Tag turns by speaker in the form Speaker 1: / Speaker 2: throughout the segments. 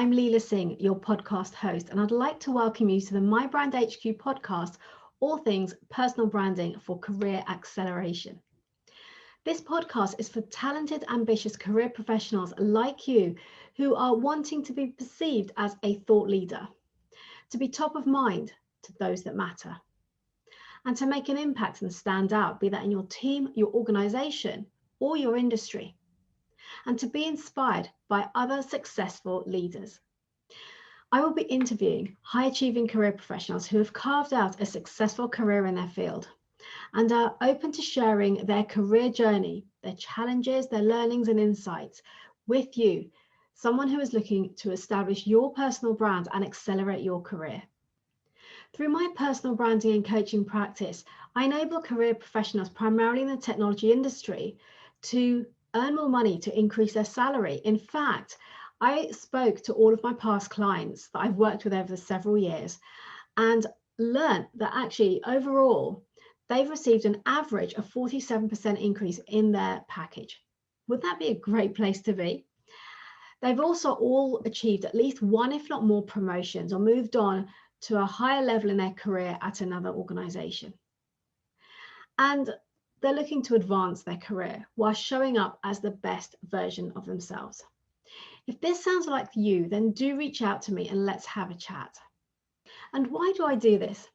Speaker 1: I'm Leila Singh, your podcast host, and I'd like to welcome you to the My Brand HQ podcast, all things personal branding for career acceleration. This podcast is for talented, ambitious career professionals like you who are wanting to be perceived as a thought leader, to be top of mind to those that matter, and to make an impact and stand out, be that in your team, your organization, or your industry, and to be inspired by other successful leaders. I will be interviewing high-achieving career professionals who have carved out a successful career in their field and are open to sharing their career journey, their challenges, their learnings and insights with you, someone who is looking to establish your personal brand and accelerate your career. Through my personal branding and coaching practice, I enable career professionals primarily in the technology industry to earn more money, to increase their salary. In fact, I spoke to all of my past clients that I've worked with over several years and learned that actually overall, they've received an average of 47% increase in their package. Would that be a great place to be? They've also all achieved at least one, if not more, promotions or moved on to a higher level in their career at another organization. And they're looking to advance their career while showing up as the best version of themselves. If this sounds like you, then do reach out to me and let's have a chat. And why do I do this?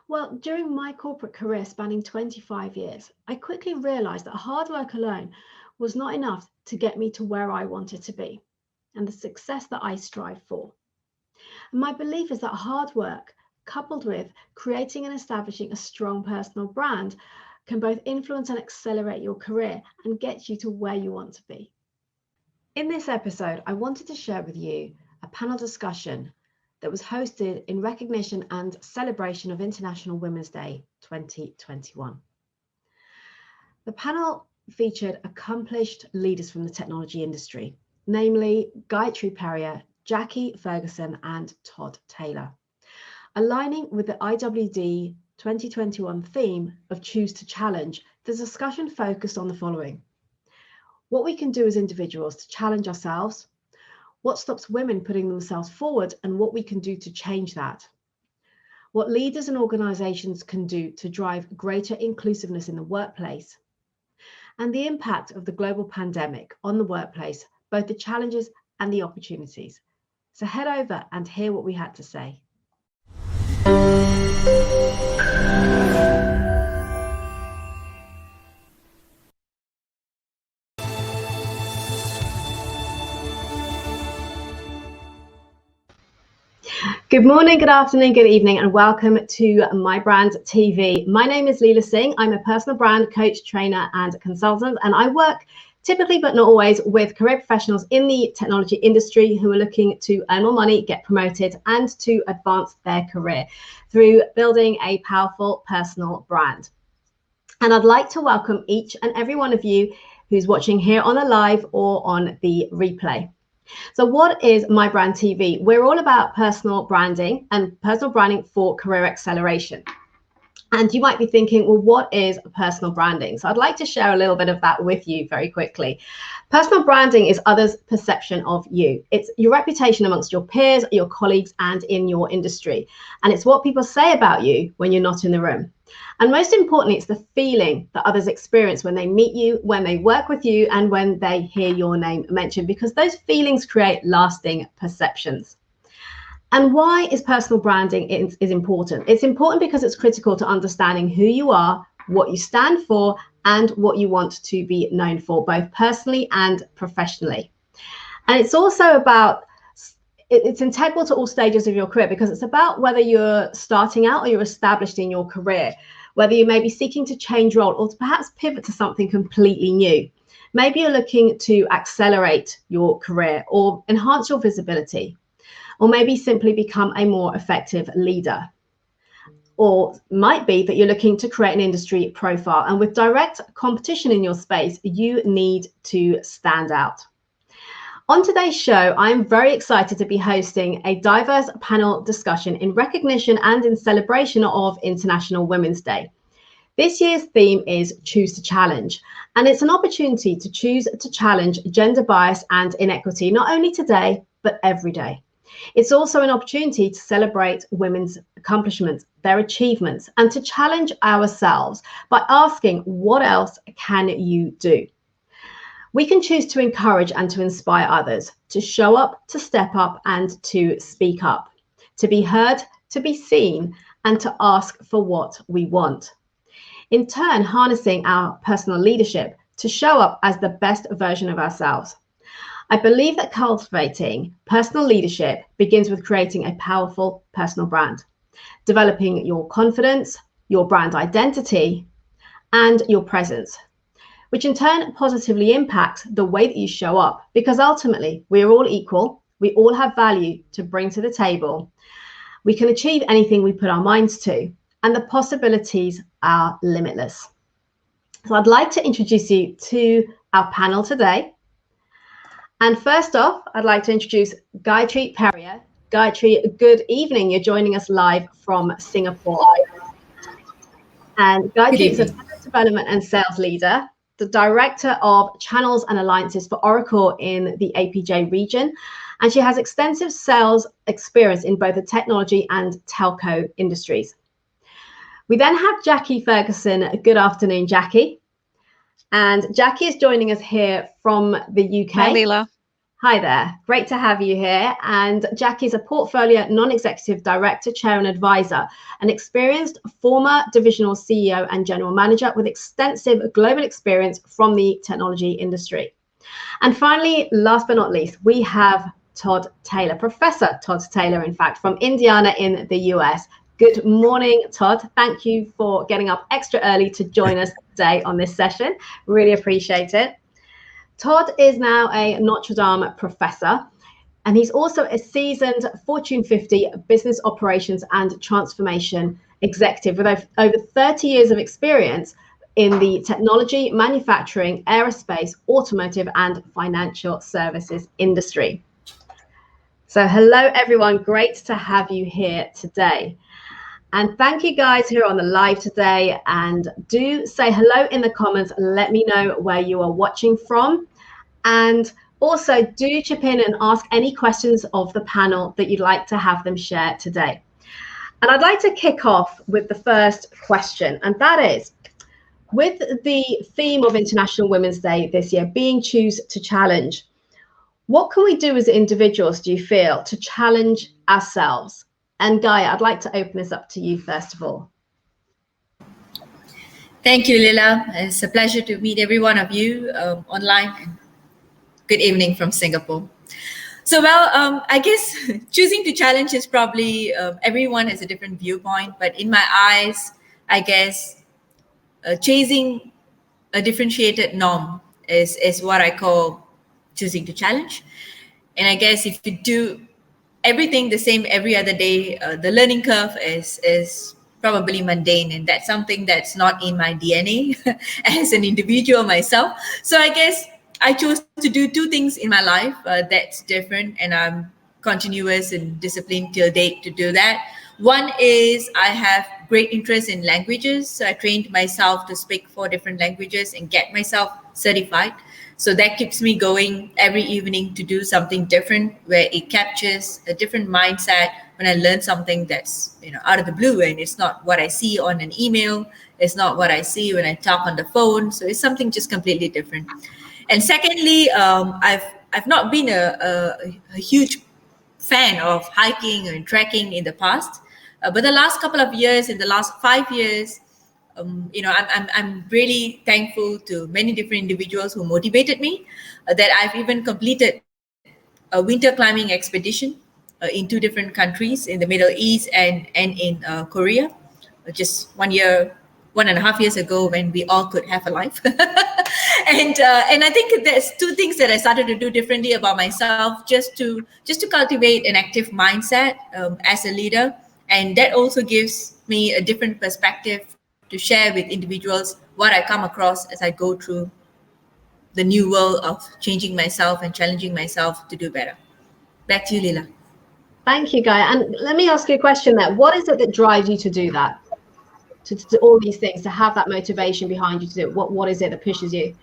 Speaker 1: Well, during my corporate career spanning 25 years, I quickly realized that hard work alone was not enough to get me to where I wanted to be and the success that I strive for. And my belief is that hard work, coupled with creating and establishing a strong personal brand, can both influence and accelerate your career and get you to where you want to be. In this episode, I wanted to share with you a panel discussion that was hosted in recognition and celebration of International Women's Day 2021. The panel featured accomplished leaders from the technology industry, namely Gayathri Peria, Jacqui Ferguson, and Todd Taylor. Aligning with the IWD 2021 theme of Choose to Challenge, the discussion focused on the following: what we can do as individuals to challenge ourselves, what stops women putting themselves forward, and what we can do to change that, what leaders and organizations can do to drive greater inclusiveness in the workplace, and the impact of the global pandemic on the workplace, both the challenges and the opportunities. So head over and hear what we had to say. Good morning, good afternoon, good evening, and welcome to My Brand TV. My name is Leila Singh. I'm a personal brand coach, trainer, and consultant, and I work typically, but not always, with career professionals in the technology industry who are looking to earn more money, get promoted, and to advance their career through building a powerful personal brand. And I'd like to welcome each and every one of you who's watching here on the live or on the replay. So what is My Brand TV? We're all about personal branding and personal branding for career acceleration. And you might be thinking, well, what is personal branding? So I'd like to share a little bit of that with you very quickly. Personal branding is others' perception of you. It's your reputation amongst your peers, your colleagues, and in your industry. And it's what people say about you when you're not in the room. And most importantly, it's the feeling that others experience when they meet you, when they work with you, and when they hear your name mentioned, because those feelings create lasting perceptions. And why is personal branding is important? It's important because it's critical to understanding who you are, what you stand for, and what you want to be known for, both personally and professionally. And it's also about, it's integral to all stages of your career, because it's about whether you're starting out or you're established in your career, whether you may be seeking to change role or to perhaps pivot to something completely new. Maybe you're looking to accelerate your career or enhance your visibility, or maybe simply become a more effective leader. Or might be that you're looking to create an industry profile, and with direct competition in your space, you need to stand out. On today's show, I'm very excited to be hosting a diverse panel discussion in recognition and in celebration of International Women's Day. This year's theme is Choose to Challenge, and it's an opportunity to choose to challenge gender bias and inequity, not only today, but every day. It's also an opportunity to celebrate women's accomplishments, their achievements, and to challenge ourselves by asking, what else can you do? We can choose to encourage and to inspire others, to show up, to step up, and to speak up, to be heard, to be seen, and to ask for what we want. In turn, harnessing our personal leadership to show up as the best version of ourselves. I believe that cultivating personal leadership begins with creating a powerful personal brand, developing your confidence, your brand identity, and your presence, which in turn positively impacts the way that you show up, because ultimately we are all equal. We all have value to bring to the table. We can achieve anything we put our minds to, and the possibilities are limitless. So I'd like to introduce you to our panel today. And first off, I'd like to introduce Gayathri Peria. Gayathri, good evening. You're joining us live from Singapore. And Gayathri is a business development and sales leader, the Director of Channels and Alliances for Oracle in the APJ region. And she has extensive sales experience in both the technology and telco industries. We then have Jacqui Ferguson. Good afternoon, Jacqui. And Jacqui is joining us here from the UK.
Speaker 2: Hi, Leila.
Speaker 1: Hi there. Great to have you here. And Jacqui is a portfolio non-executive director, chair and advisor, an experienced former divisional CEO and general manager with extensive global experience from the technology industry. And finally, last but not least, we have Todd Taylor, Professor Todd Taylor, in fact, from Indiana in the US. Good morning, Todd. Thank you for getting up extra early to join us today on this session. Really appreciate it. Todd is now a Notre Dame professor, and he's also a seasoned Fortune 50 business operations and transformation executive with over 30 years of experience in the technology, manufacturing, aerospace, automotive, and financial services industry. So hello, everyone. Great to have you here today. And thank you guys who are on the live today, and do say hello in the comments. Let me know where you are watching from. And also do chip in and ask any questions of the panel that you'd like to have them share today. And I'd like to kick off with the first question, and that is, with the theme of International Women's Day this year being Choose to Challenge, what can we do as individuals, do you feel, to challenge ourselves? And Gaya, I'd like to open this up to you first of all.
Speaker 3: Thank you, Leila. It's a pleasure to meet every one of you online. Good evening from Singapore. So, well, I guess choosing to challenge is probably, everyone has a different viewpoint, but in my eyes, I guess chasing a differentiated norm is what I call choosing to challenge. And I guess if you do everything the same every other day, the learning curve is probably mundane, and that's something that's not in my DNA as an individual myself. So I guess I chose to do two things in my life that's different, and I'm continuous and disciplined till date to do that. One is I have great interest in languages, so I trained myself to speak 4 different languages and get myself certified. So that keeps me going every evening to do something different, where it captures a different mindset when I learn something that's, out of the blue, and it's not what I see on an email. It's not what I see when I talk on the phone. So it's something just completely different. And secondly, I've not been a huge fan of hiking and trekking in the past, but the last couple of years, in the last 5 years, I'm really thankful to many different individuals who motivated me, that I've even completed a winter climbing expedition in 2 different countries, in the Middle East and in Korea, just 1.5 years ago, when we all could have a life. And I think there's 2 things that I started to do differently about myself, just to cultivate an active mindset as a leader. And that also gives me a different perspective to share with individuals what I come across as I go through the new world of changing myself and challenging myself to do better. Back to you, Leila.
Speaker 1: Thank you, Gaya. And let me ask you a question there. What is it that drives you to do that? To do all these things, to have that motivation behind you to do it? What is it that pushes you?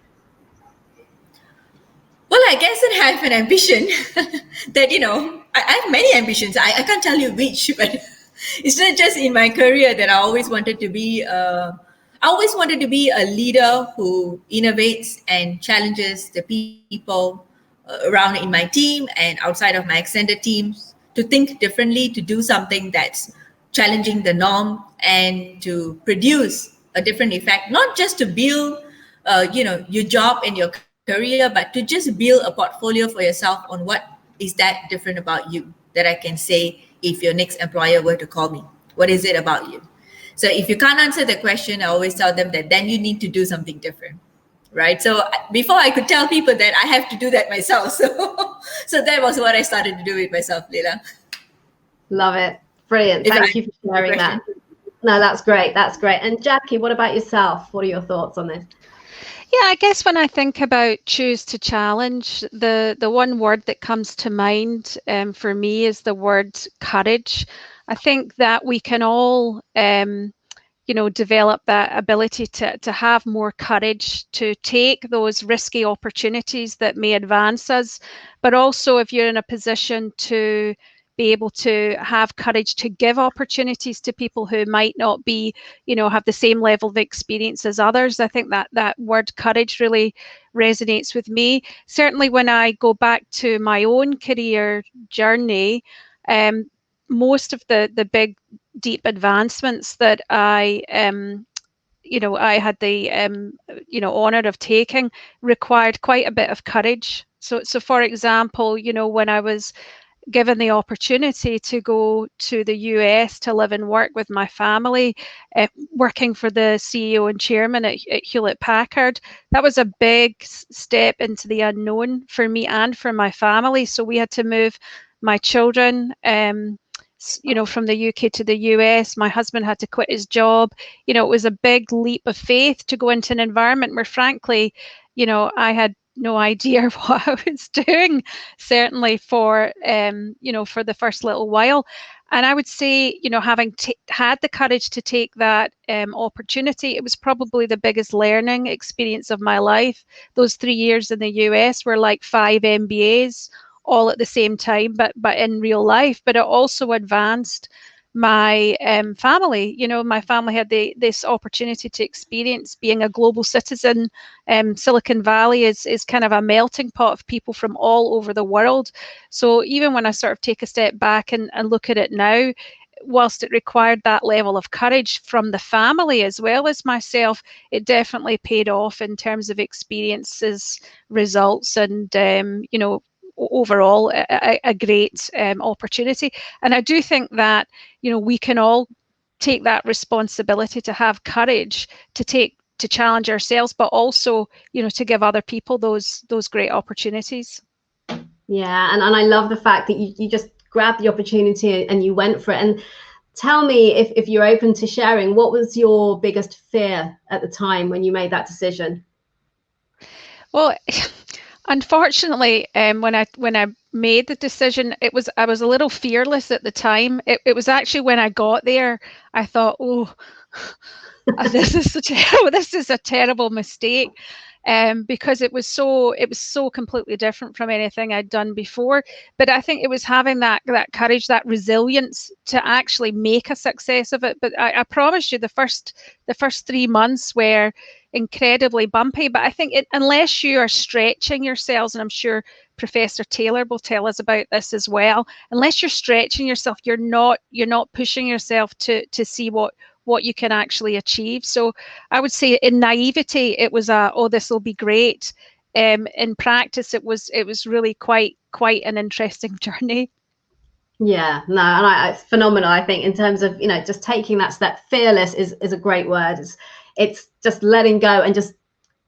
Speaker 3: Well, I guess I have an ambition that, I have many ambitions. I can't tell you which, but it's not just in my career that I always wanted to be. I always wanted to be a leader who innovates and challenges the people around in my team and outside of my extended teams to think differently, to do something that's challenging the norm, and to produce a different effect, not just to build, your job and your career, but to just build a portfolio for yourself on what is that different about you that I can say if your next employer were to call me. What is it about you? So if you can't answer the question, I always tell them that then you need to do something different, right? So before I could tell people that, I have to do that myself. So that was what I started to do with myself, Leila.
Speaker 1: Love it. Brilliant. Thank you for sharing that. No, that's great. That's great. And Jacqui, what about yourself? What are your thoughts on this?
Speaker 2: Yeah, I guess when I think about choose to challenge, the one word that comes to mind for me is the word courage. I think that we can all, develop that ability to have more courage, to take those risky opportunities that may advance us, but also if you're in a position to be able to have courage to give opportunities to people who might not be, have the same level of experience as others. I think that word courage really resonates with me. Certainly when I go back to my own career journey, most of the big, deep advancements that I had the honor of taking required quite a bit of courage. So for example, when I was given the opportunity to go to the US to live and work with my family, working for the CEO and chairman at Hewlett Packard, that was a big step into the unknown for me and for my family. So we had to move my children from the UK to the US. My husband had to quit his job. It was a big leap of faith to go into an environment where, frankly, I had no idea what I was doing, certainly for the first little while. And I would say, having had the courage to take that opportunity, it was probably the biggest learning experience of my life. Those 3 years in the US were like 5 MBAs all at the same time, but in real life. But it also advanced my family. My family had this opportunity to experience being a global citizen. Silicon Valley is kind of a melting pot of people from all over the world. So even when I sort of take a step back and look at it now, whilst it required that level of courage from the family as well as myself, it definitely paid off in terms of experiences, results, and overall a great opportunity. And I do think that we can all take that responsibility to have courage to challenge ourselves, but also to give other people those great opportunities.
Speaker 1: Yeah, and I love the fact that you just grabbed the opportunity and you went for it. And tell me, if you're open to sharing, what was your biggest fear at the time when you made that decision?
Speaker 2: Well, unfortunately, when I made the decision, I was a little fearless at the time. It was actually when I got there, I thought, oh, this is a terrible mistake. Because it was so completely different from anything I'd done before. But I think it was having that courage, that resilience to actually make a success of it. But I promise you, the first 3 months were incredibly bumpy. But I think unless you are stretching yourselves, and I'm sure Professor Taylor will tell us about this as well, unless you're stretching yourself, you're not pushing yourself to see what you can actually achieve. So I would say in naivety, it was this will be great. In practice, it was really quite an interesting journey.
Speaker 1: Yeah, no, and it's phenomenal. I think in terms of, just taking that step, fearless is a great word. It's just letting go and just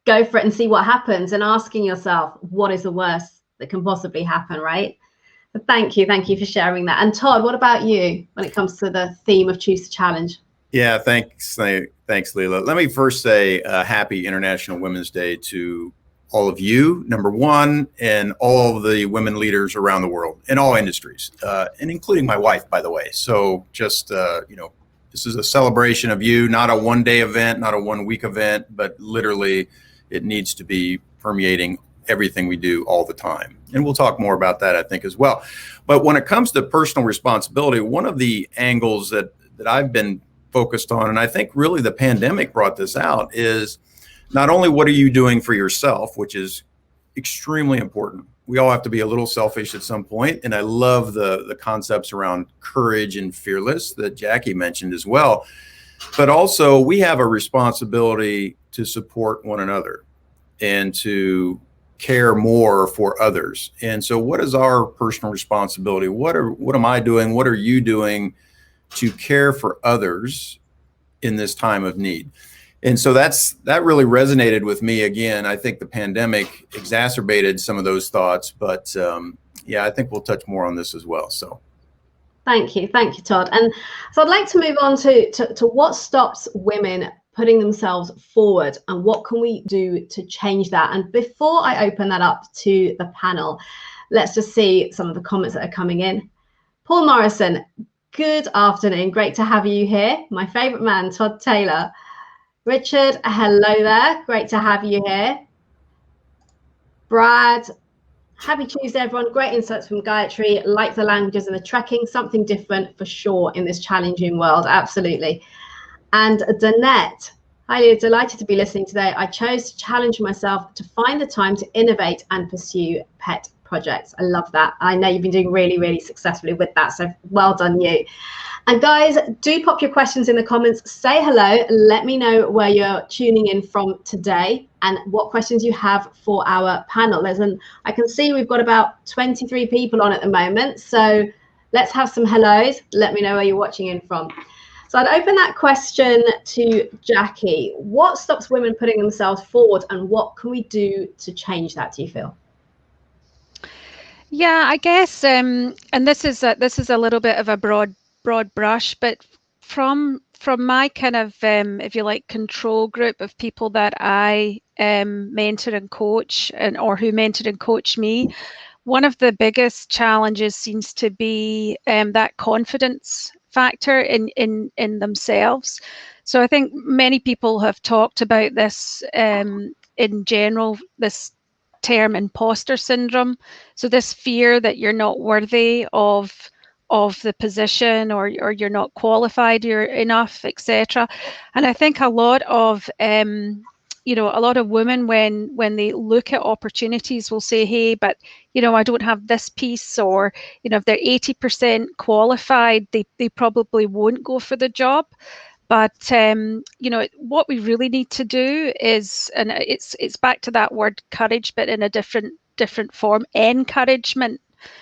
Speaker 1: go for it and see what happens, and asking yourself, what is the worst that can possibly happen, right? But thank you for sharing that. And Todd, what about you when it comes to the theme of choose to challenge?
Speaker 4: Yeah, thanks, Leila. Let me first say happy International Women's Day to all of you, number one, and all of the women leaders around the world in all industries, and including my wife, by the way. So just, this is a celebration of you, not a one-day event, not a one-week event, but literally it needs to be permeating everything we do all the time. And we'll talk more about that, I think, as well. But when it comes to personal responsibility, one of the angles that I've been focused on, and I think really the pandemic brought this out, is not only what are you doing for yourself, which is extremely important. We all have to be a little selfish at some point. And I love the concepts around courage and fearless that Jacqui mentioned as well. But also we have a responsibility to support one another and to care more for others. And so what is our personal responsibility? What am I doing? What are you doing to care for others in this time of need? And so that really resonated with me. Again, I think the pandemic exacerbated some of those thoughts, but yeah, I think we'll touch more on this as well. So
Speaker 1: thank you, Todd. And so I'd like to move on to what stops women putting themselves forward and what can we do to change that. And before I open that up to the panel, let's just see some of the comments that are coming in. Paul Morrison, good afternoon. Great to have you here. My favorite man, Todd Taylor. Richard, hello there. Great to have you here. Brad, happy Tuesday, everyone. Great insights from Gayathri. Like the languages and the trekking, something different for sure in this challenging world. Absolutely. And Danette, highly delighted to be listening today. I chose to challenge myself to find the time to innovate and pursue pet projects. I love that. I know you've been doing really, really successfully with that. So well done, you. And guys, do pop your questions in the comments. Say hello. Let me know where you're tuning in from today and what questions you have for our panel. I can see we've got about 23 people on at the moment. So let's have some hellos. Let me know where you're watching in from. So I'd open that question to Jacqui. What stops women putting themselves forward and what can we do to change that, do you feel?
Speaker 2: Yeah, I guess, and this is a little bit of a broad brush, but from my kind of, if you like, control group of people that I mentor and coach, or who mentored and coached me, one of the biggest challenges seems to be that confidence factor in themselves. So I think many people have talked about this in general, this term imposter syndrome. So this fear that you're not worthy of the position, or you're not qualified, you're enough, etc. And I think a lot of a lot of women, when they look at opportunities, will say, hey, but I don't have this piece, or if they're 80% qualified, they probably won't go for the job. But what we really need to do is, and it's back to that word courage, but in a different form, encouragement.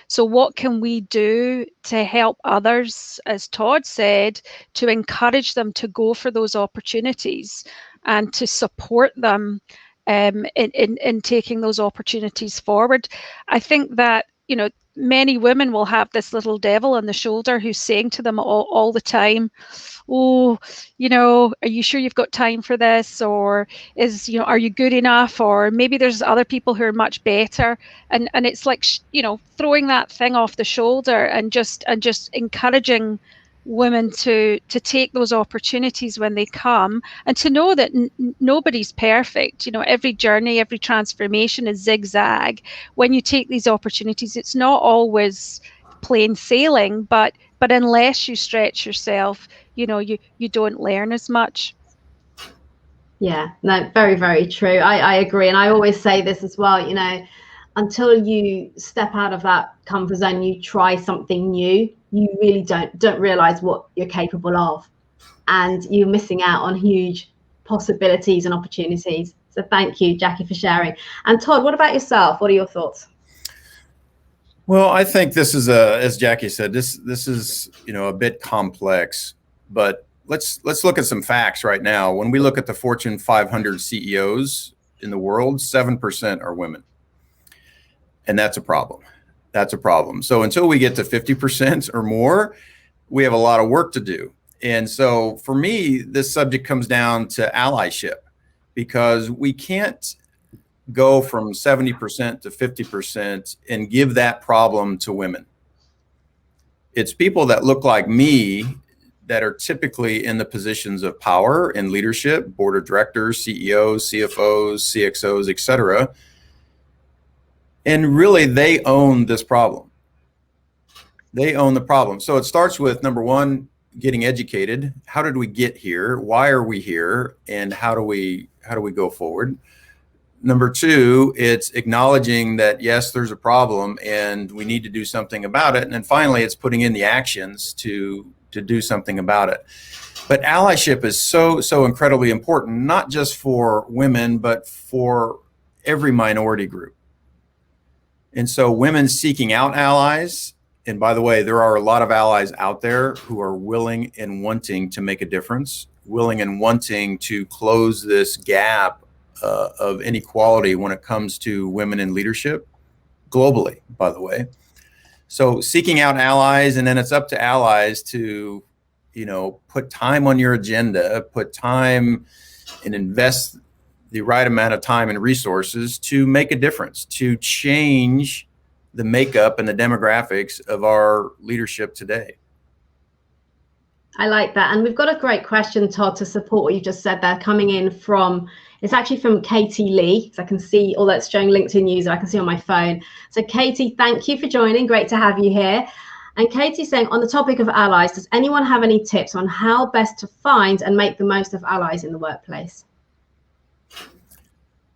Speaker 2: So what can we do to help others, as Todd said, to encourage them to go for those opportunities and to support them in taking those opportunities forward? I think that, many women will have this little devil on the shoulder who's saying to them all the time, oh, are you sure you've got time for this? Or are you good enough? Or maybe there's other people who are much better. And it's like, throwing that thing off the shoulder and just encouraging women to take those opportunities when they come, and to know that nobody's perfect. Every journey, every transformation is zigzag. When you take these opportunities, it's not always plain sailing, but unless you stretch yourself, you don't learn as much.
Speaker 1: Yeah, no, very, very true. I agree. And I always say this as well, until you step out of that comfort zone, you try something new, you really don't realize what you're capable of, and you're missing out on huge possibilities and opportunities. So thank you, Jacqui, for sharing. And Todd, what about yourself? What are your thoughts?
Speaker 4: Well, I think this is as Jacqui said, this is a bit complex, but let's look at some facts right now. When we look at the Fortune 500 CEOs in the world, 7% are women. And that's a problem. That's a problem. So until we get to 50% or more, we have a lot of work to do. And so for me, this subject comes down to allyship, because we can't go from 70% to 50% and give that problem to women. It's people that look like me that are typically in the positions of power and leadership, board of directors, CEOs, CFOs, CXOs, etc., And really, they own this problem. They own the problem. So it starts with, number one, getting educated. How did we get here? Why are we here? And how do we go forward? Number two, it's acknowledging that, yes, there's a problem and we need to do something about it. And then finally, it's putting in the actions to do something about it. But allyship is so incredibly important, not just for women, but for every minority group. And so women seeking out allies, and by the way, there are a lot of allies out there who are willing and wanting to make a difference, willing and wanting to close this gap of inequality when it comes to women in leadership globally, by the way. So seeking out allies, and then it's up to allies to, put time on your agenda, put time and invest the right amount of time and resources to make a difference, to change the makeup and the demographics of our leadership today.
Speaker 1: I like that. And we've got a great question, Todd, to support what you just said there, coming in from, it's actually from Katie Lee, because I can see all that's showing LinkedIn user, I can see on my phone. So Katie, thank you for joining. Great to have you here. And Katie's saying, on the topic of allies, does anyone have any tips on how best to find and make the most of allies in the workplace?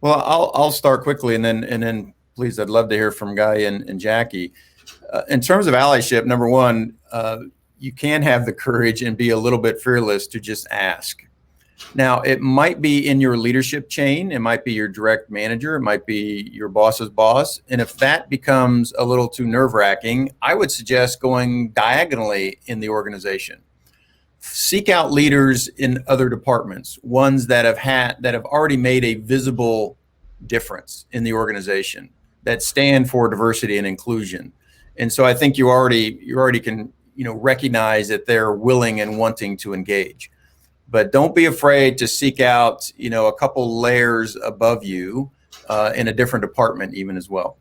Speaker 4: Well, I'll start quickly, and then please, I'd love to hear from Gaya and Jacqui. In terms of allyship, number one, you can have the courage and be a little bit fearless to just ask. Now, it might be in your leadership chain. It might be your direct manager. It might be your boss's boss. And if that becomes a little too nerve-wracking, I would suggest going diagonally in the organization. Seek out leaders in other departments, ones that have already made a visible difference in the organization, that stand for diversity and inclusion. And so I think you already can recognize that they're willing and wanting to engage. But don't be afraid to seek out a couple layers above you in a different department even as well.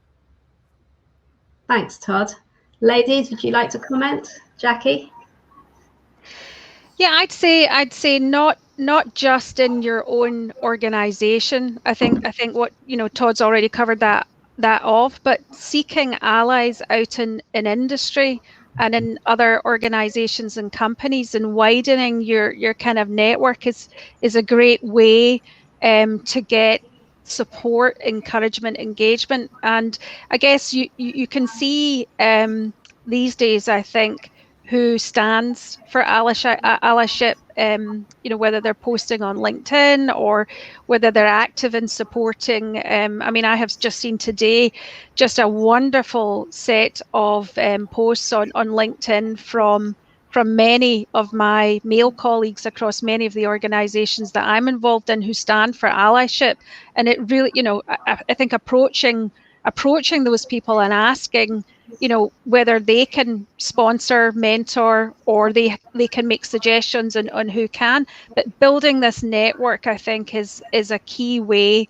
Speaker 1: Thanks, Todd. Ladies, would you like to comment? Jacqui?
Speaker 2: Yeah, I'd say not just in your own organization. I think what Todd's already covered that off, but seeking allies out in industry and in other organizations and companies, and widening your kind of network is a great way to get support, encouragement, engagement. And I guess you can see these days, I think, who stands for allyship, whether they're posting on LinkedIn or whether they're active in supporting. I have just seen today just a wonderful set of posts on LinkedIn from many of my male colleagues across many of the organizations that I'm involved in who stand for allyship. And it really, I think approaching those people and asking, whether they can sponsor, mentor, or they can make suggestions on who can. But building this network, I think, is a key way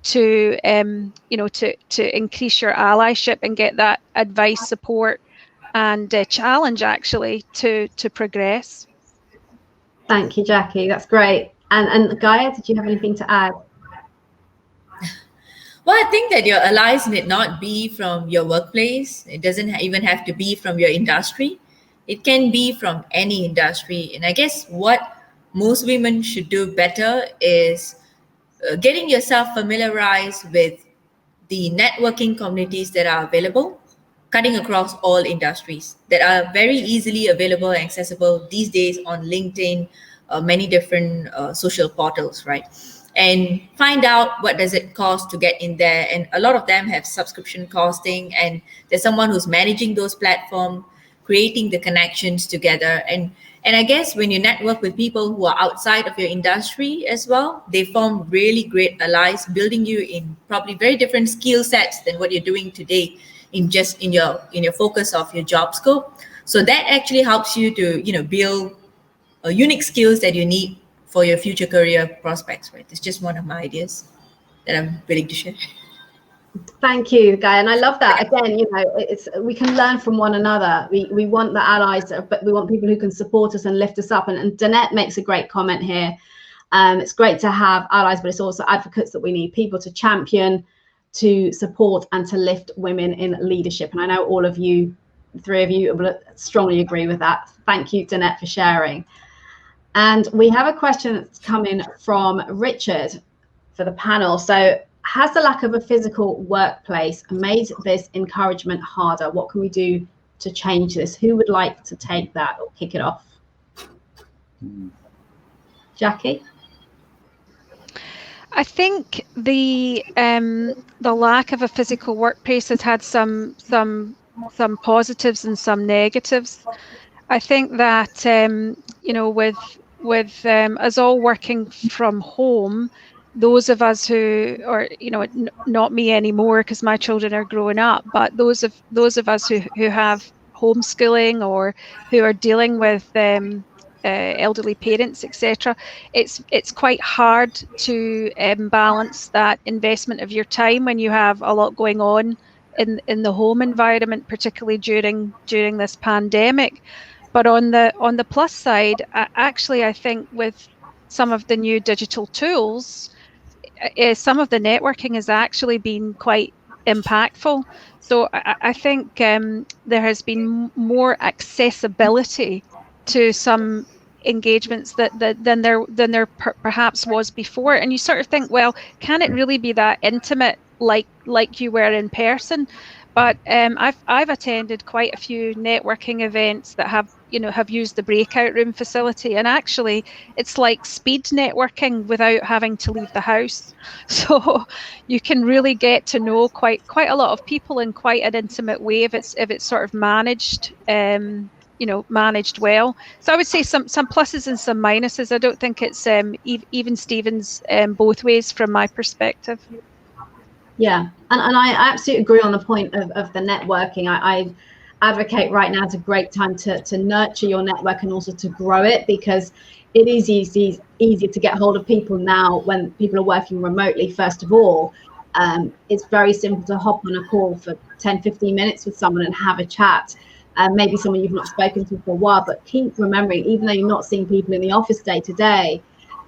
Speaker 2: to to increase your allyship and get that advice, support, and challenge actually to progress.
Speaker 1: Thank you, Jacqui. That's great. And Gaya, did you have anything to add?
Speaker 3: Well, I think that your allies need not be from your workplace. It doesn't even have to be from your industry. It can be from any industry. And I guess what most women should do better is getting yourself familiarized with the networking communities that are available, cutting across all industries, that are very easily available and accessible these days on LinkedIn, many different social portals, right? And find out what does it cost to get in there. And a lot of them have subscription costing, and there's someone who's managing those platforms, creating the connections together. And I guess when you network with people who are outside of your industry as well, they form really great allies, building you in probably very different skill sets than what you're doing today in your focus of your job scope. So that actually helps you to build unique skills that you need for your future career prospects, right? It's just one of my ideas that I'm willing to share.
Speaker 1: Thank you, Gaya. And I love that. Again, we can learn from one another. We want the allies, but we want people who can support us and lift us up. And Danette makes a great comment here. It's great to have allies, but it's also advocates that we need, people to champion to support and to lift women in leadership. And I know all of you, the three of you, strongly agree with that. Thank you, Danette, for sharing. And we have a question that's come in from Richard for the panel. So, has the lack of a physical workplace made this encouragement harder? What can we do to change this? Who would like to take that or kick it off? Jacqui?
Speaker 2: I think the lack of a physical workplace has had some positives and some negatives. I think that you know, with us all working from home, those of us who, or you know, not me anymore because my children are growing up, but those of us who have homeschooling or who are dealing with elderly parents, etc., it's quite hard to balance that investment of your time when you have a lot going on in the home environment, particularly during this pandemic. But on the plus side, actually, I think with some of the new digital tools, some of the networking has actually been quite impactful. So I think there has been more accessibility to some engagements than there perhaps was before. And you sort of think, well, can it really be that intimate like you were in person? But I've attended quite a few networking events that have used the breakout room facility, and actually it's like speed networking without having to leave the house. So you can really get to know quite a lot of people in quite an intimate way if it's sort of managed managed well. So I would say some pluses and some minuses. I don't think it's even Stevens both ways from my perspective.
Speaker 1: Yeah, and I absolutely agree on the point of the networking. I advocate right now it's a great time to nurture your network and also to grow it, because it is easier to get hold of people now when people are working remotely. First of all, it's very simple to hop on a call for 10-15 minutes with someone and have a chat. Maybe someone you've not spoken to for a while, but keep remembering, even though you're not seeing people in the office day to day,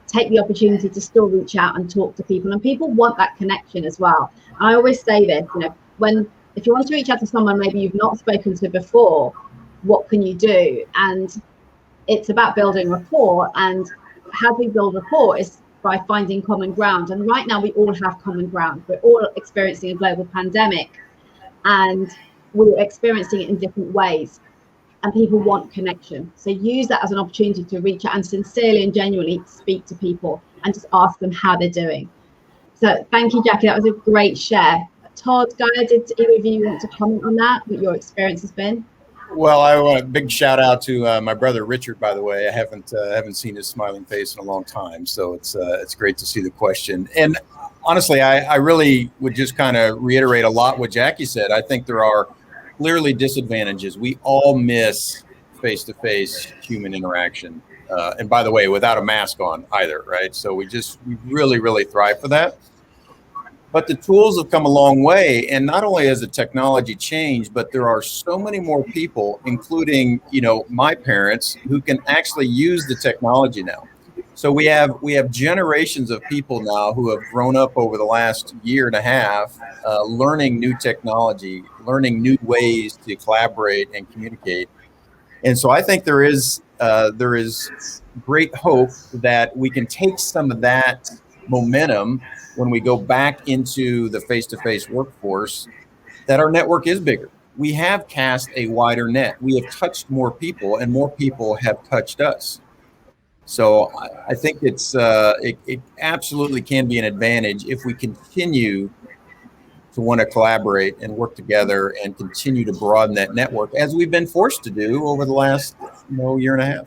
Speaker 1: take the opportunity to still reach out and talk to people, and people want that connection as well. I always say this, if you want to reach out to someone maybe you've not spoken to before, what can you do? And it's about building rapport, and how we build rapport is by finding common ground. And right now we all have common ground. We're all experiencing a global pandemic, and we're experiencing it in different ways, and people want connection. So use that as an opportunity to reach out and sincerely and genuinely speak to people and just ask them how they're doing. So thank you, Jacqui. That was a great share. Todd, Gaya, did either of you want to comment on that, what your experience has been?
Speaker 4: Well, I want a big shout out to my brother Richard, by the way. I haven't seen his smiling face in a long time, so it's great to see the question. And honestly, I really would just kind of reiterate a lot what Jacqui said. I think there are clearly disadvantages. We all miss face-to-face human interaction. And by the way, without a mask on either, right? So we really, really thrive for that. But the tools have come a long way. And not only has the technology changed, but there are so many more people, including, my parents, who can actually use the technology now. So we have generations of people now who have grown up over the last year and a half, learning new technology, learning new ways to collaborate and communicate. And so I think there is great hope that we can take some of that momentum when we go back into the face-to-face workforce, that our network is bigger. We have cast a wider net. We have touched more people, and more people have touched us. So I think it absolutely can be an advantage if we continue to want to collaborate and work together and continue to broaden that network, as we've been forced to do over the last year and a half.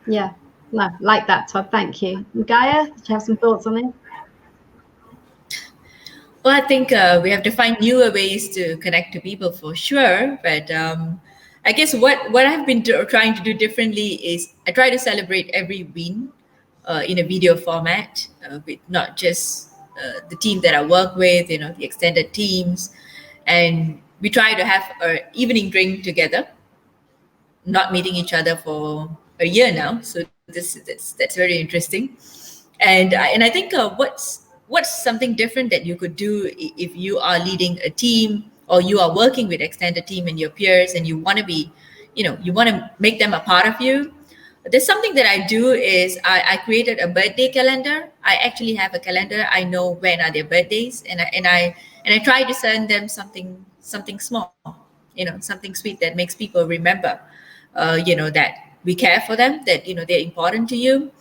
Speaker 1: Yeah, no, like that, Todd. Thank you. Gaya, did you have some thoughts on it?
Speaker 3: Well, I think we have to find newer ways to connect to people for sure. But I guess what I've been trying to do differently is I try to celebrate every win in a video format, with not just the team that I work with, the extended teams. And we try to have an evening drink together, not meeting each other for a year now. So that's very interesting. And I think what's what's something different that you could do if you are leading a team or you are working with extended team and your peers, and you want to be, you want to make them a part of you. There's something that I do is I created a birthday calendar. I actually have a calendar. I know when are their birthdays, and I try to send them something small, something sweet that makes people remember, that we care for them, that they're important to you,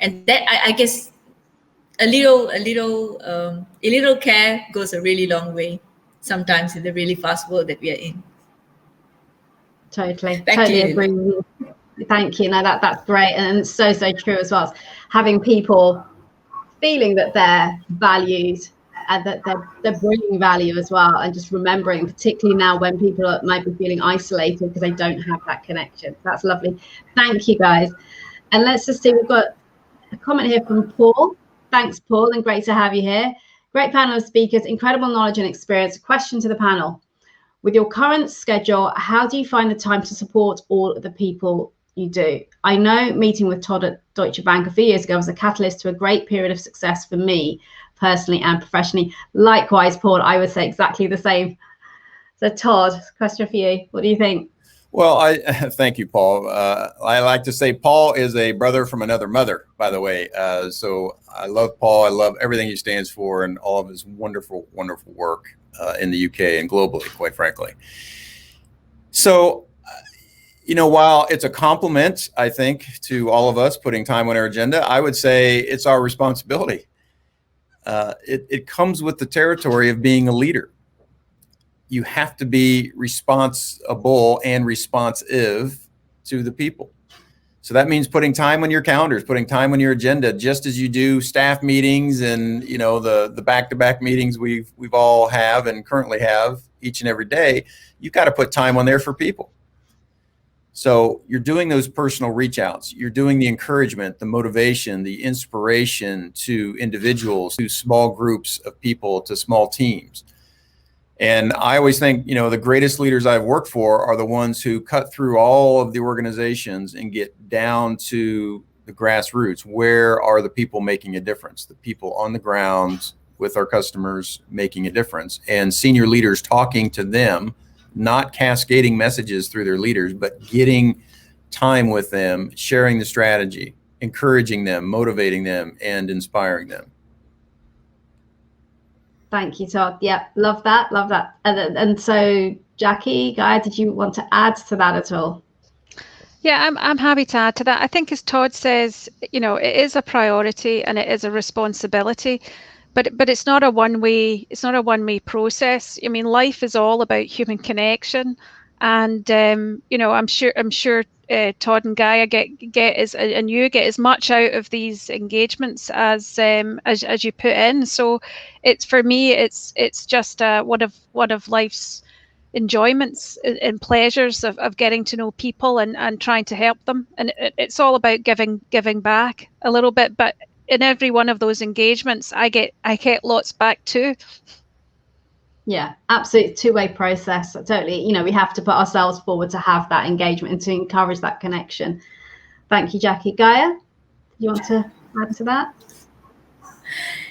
Speaker 3: and that I guess a little care goes a really long way sometimes in the really fast world that we are in.
Speaker 1: Totally
Speaker 3: Back to you,
Speaker 1: agree with you. Thank you. No, that's great, and it's so true as well. Having people feeling that they're valued and that they're bringing value as well, and just remembering, particularly now when people might be feeling isolated because they don't have that connection. That's lovely. Thank you, guys. And let's just see, we've got a comment here from Paul. Thanks, Paul, and great to have you here. Great panel of speakers, incredible knowledge and experience. Question to the panel: with your current schedule, how do you find the time to support all of the people you do? I know meeting with Todd at Deutsche Bank a few years ago was a catalyst to a great period of success for me personally and professionally. Likewise, Paul, I would say exactly the same. So Todd, question for you. What do you think?
Speaker 4: Well, I thank you, Paul. I like to say Paul is a brother from another mother, by the way. So I love Paul. I love everything he stands for and all of his wonderful, wonderful work in the UK and globally, quite frankly. So, while it's a compliment, I think, to all of us putting time on our agenda, I would say it's our responsibility. It comes with the territory of being a leader. You have to be responsible and responsive to the people. So that means putting time on your calendars, putting time on your agenda, just as you do staff meetings and the back-to-back meetings we've all have and currently have each and every day. You've got to put time on there for people. So you're doing those personal reach outs. You're doing the encouragement, the motivation, the inspiration to individuals, to small groups of people, to small teams. And I always think, the greatest leaders I've worked for are the ones who cut through all of the organizations and get down to the grassroots. Where are the people making a difference? The people on the ground with our customers making a difference, and senior leaders talking to them, not cascading messages through their leaders, but getting time with them, sharing the strategy, encouraging them, motivating them, and inspiring them.
Speaker 1: Thank you, Todd. Yeah, love that. Love that. And so, Jacqui, Gaya, did you want to add to that at all?
Speaker 2: Yeah, I'm happy to add to that. I think, as Todd says, it is a priority and it is a responsibility, but it's not a one-way. It's not a one-way process. I mean, life is all about human connection, and I'm sure Todd and Gaya get as much out of these engagements as you put in. So it's, for me, it's just one of life's enjoyments and pleasures of getting to know people and trying to help them. And it's all about giving back a little bit. But in every one of those engagements, I get lots back too.
Speaker 1: Yeah, absolutely. Two-way process. Totally. We have to put ourselves forward to have that engagement and to encourage that connection. Thank you, Jacqui. Gaya, you want to add to that?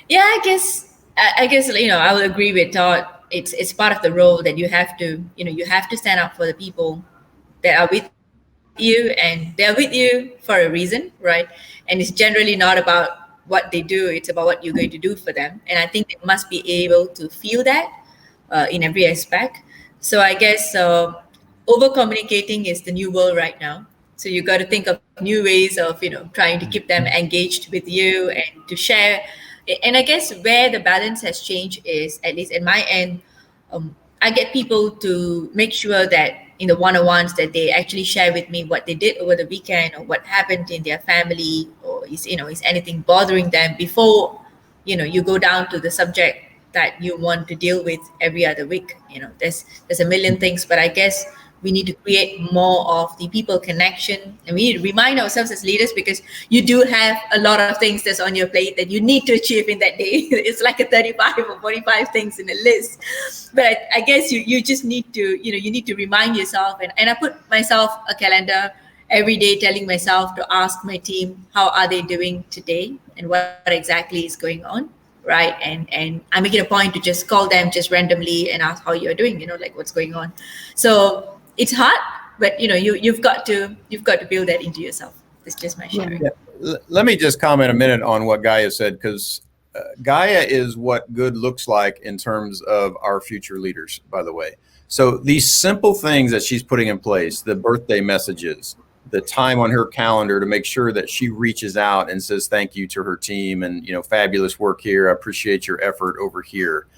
Speaker 3: Yeah, I guess I would agree with Todd. It's part of the role that you have to stand up for the people that are with you, and they're with you for a reason, right? And it's generally not about what they do, it's about what you're going to do for them. And I think they must be able to feel that in every aspect. So I guess over communicating is the new world right now. So you got to think of new ways of trying to keep them engaged with you and to share. And I guess where the balance has changed is, at least at my end, I get people to make sure that in the one-on-ones that they actually share with me what they did over the weekend or what happened in their family, or is anything bothering them before you go down to the subject that you want to deal with every other week. There's a million things, but I guess we need to create more of the people connection, and we need to remind ourselves as leaders, because you do have a lot of things that's on your plate that you need to achieve in that day. It's like a 35 or 45 things in a list, but I guess you just need to you need to remind yourself, and I put myself a calendar every day telling myself to ask my team how are they doing today and what exactly is going on, right? And I make it a point to just call them just randomly and ask how you're doing, like what's going on. So it's hard, but you've got to build that into yourself. It's just my sharing.
Speaker 4: Yeah. Let me just comment a minute on what Gaya said, because Gaya is what good looks like in terms of our future leaders, by the way. So these simple things that she's putting in place, the birthday messages, the time on her calendar to make sure that she reaches out and says thank you to her team and, fabulous work here. I appreciate your effort over here.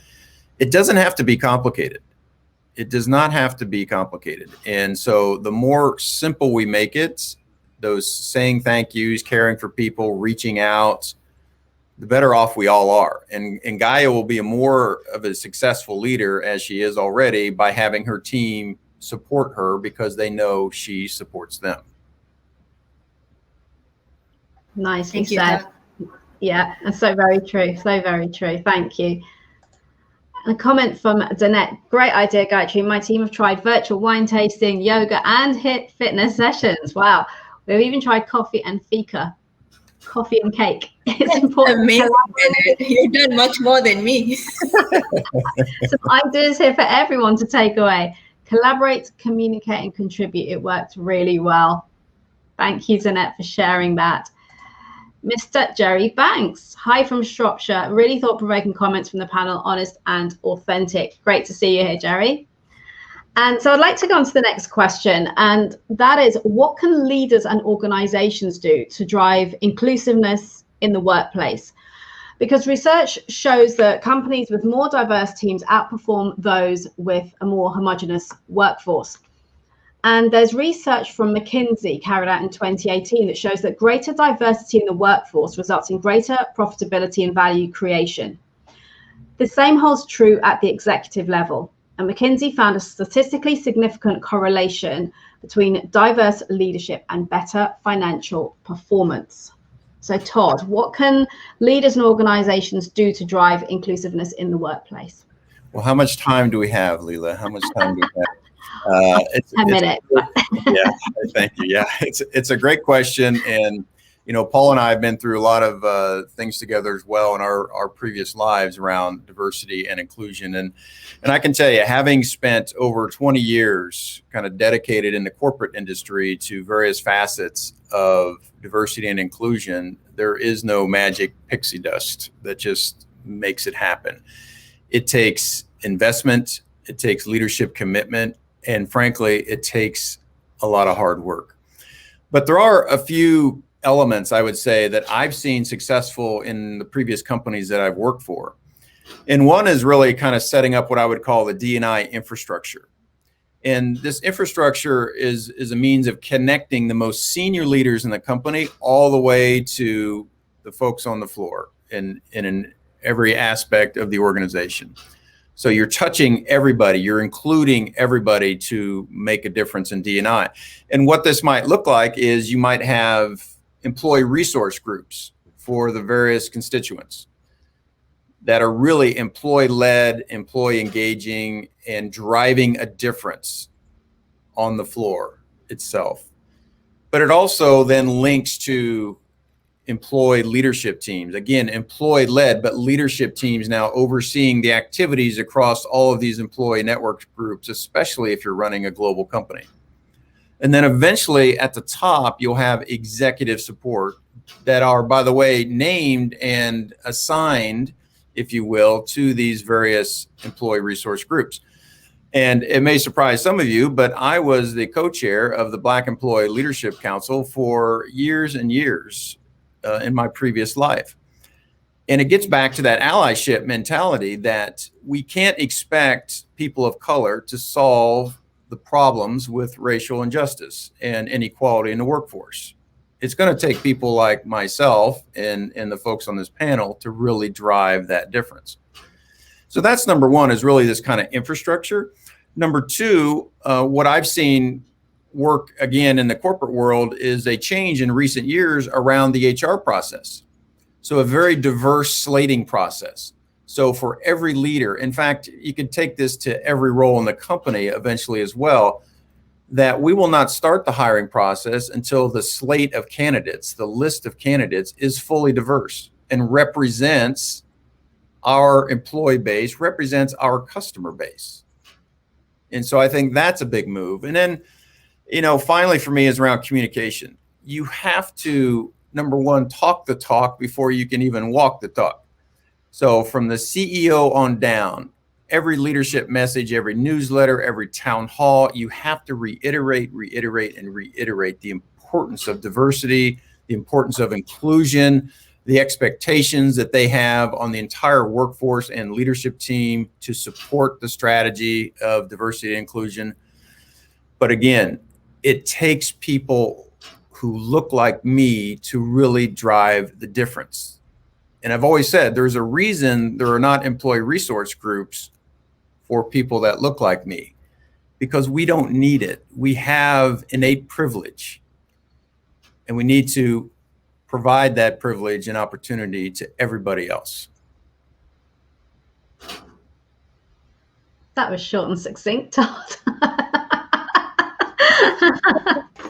Speaker 4: It doesn't have to be complicated. It does not have to be complicated. And so the more simple we make it, those saying thank yous, caring for people, reaching out, the better off we all are. And Gaya will be more of a successful leader, as she is already, by having her team support her because they know she supports them.
Speaker 1: Nicely said. Yeah, that's so very true. So very true. Thank you. A comment from Danette. Great idea, Gayathri. My team have tried virtual wine tasting, yoga, and HIIT fitness sessions. Wow. We've even tried coffee and fika. Coffee and cake. It's important.
Speaker 3: Amazing. You've done much more than me.
Speaker 1: Some ideas here for everyone to take away. Collaborate, communicate, and contribute. It worked really well. Thank you, Danette, for sharing that. Mr. Jerry Banks. Hi from Shropshire. Really thought-provoking comments from the panel, honest and authentic. Great to see you here, Jerry. And so I'd like to go on to the next question, and that is, what can leaders and organizations do to drive inclusiveness in the workplace? Because research shows that companies with more diverse teams outperform those with a more homogenous workforce. And there's research from McKinsey carried out in 2018 that shows that greater diversity in the workforce results in greater profitability and value creation. The same holds true at the executive level. And McKinsey found a statistically significant correlation between diverse leadership and better financial performance. So Todd, what can leaders and organizations do to drive inclusiveness in the workplace?
Speaker 4: Well, how much time do we have, Leila? How much time do we have?
Speaker 1: A minute.
Speaker 4: Yeah, thank you. Yeah, it's a great question. And, Paul and I have been through a lot of things together as well in our previous lives around diversity and inclusion. And I can tell you, having spent over 20 years kind of dedicated in the corporate industry to various facets of diversity and inclusion, there is no magic pixie dust that just makes it happen. It takes investment, it takes leadership commitment, and frankly, it takes a lot of hard work. But there are a few elements, I would say, that I've seen successful in the previous companies that I've worked for. And one is really kind of setting up what I would call the D&I infrastructure. And this infrastructure is a means of connecting the most senior leaders in the company all the way to the folks on the floor in every aspect of the organization. So you're touching everybody, you're including everybody to make a difference in D&I. And what this might look like is you might have employee resource groups for the various constituents that are really employee-led, employee engaging, and driving a difference on the floor itself. But it also then links to employee leadership teams. Again, employee-led, but leadership teams now overseeing the activities across all of these employee network groups, especially if you're running a global company. And then eventually at the top, you'll have executive support that are, by the way, named and assigned, if you will, to these various employee resource groups. And it may surprise some of you, but I was the co-chair of the Black Employee Leadership Council for years and years in my previous life. And it gets back to that allyship mentality that we can't expect people of color to solve the problems with racial injustice and inequality in the workforce. It's going to take people like myself and the folks on this panel to really drive that difference. So that's number one, is really this kind of infrastructure. Number two, what I've seen work again in the corporate world is a change in recent years around the HR process. So a very diverse slating process. So for every leader, in fact, you can take this to every role in the company eventually as well, that we will not start the hiring process until the slate of candidates, the list of candidates, is fully diverse and represents our employee base represents our customer base. And so I think that's a big move. And then, finally for me is around communication. You have to, number one, talk the talk before you can even walk the talk. So from the CEO on down, every leadership message, every newsletter, every town hall, you have to reiterate the importance of diversity, the importance of inclusion, the expectations that they have on the entire workforce and leadership team to support the strategy of diversity and inclusion. But again, it takes people who look like me to really drive the difference. And I've always said there's a reason there are not employee resource groups for people that look like me, because we don't need it. We have innate privilege, and we need to provide that privilege and opportunity to everybody else.
Speaker 1: That was short and succinct, Todd.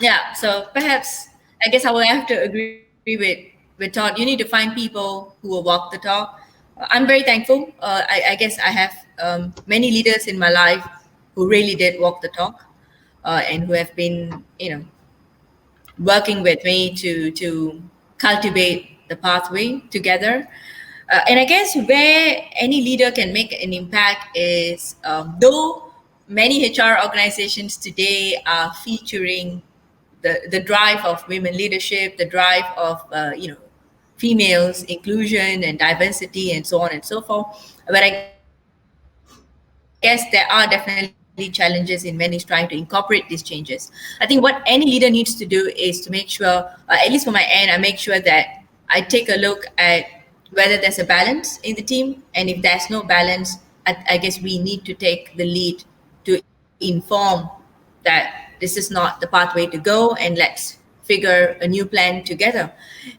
Speaker 3: Yeah, so perhaps I guess I will have to agree with Todd. You need to find people who will walk the talk. I'm very thankful. I guess I have many leaders in my life who really did walk the talk, and who have been, working with me to cultivate the pathway together. And I guess where any leader can make an impact is, though many HR organizations today are featuring the drive of women leadership, the drive of females, inclusion and diversity, and so on and so forth. But I guess there are definitely challenges in many trying to incorporate these changes. I think what any leader needs to do is to make sure, at least for my end, I make sure that I take a look at whether there's a balance in the team. And if there's no balance, I guess we need to take the lead to inform that this is not the pathway to go, and let's figure a new plan together.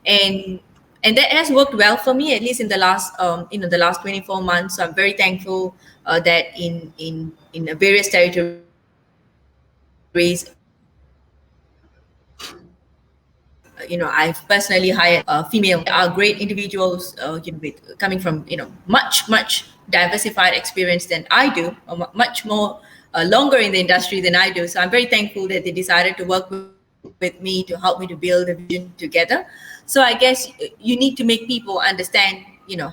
Speaker 3: And that has worked well for me, at least in the last the last 24 months. So I'm very thankful that in various territories, I've personally hired female are great individuals, coming from much diversified experience than I do, or much more longer in the industry than I do. So I'm very thankful that they decided to work with me to help me to build a vision together. So I guess you need to make people understand,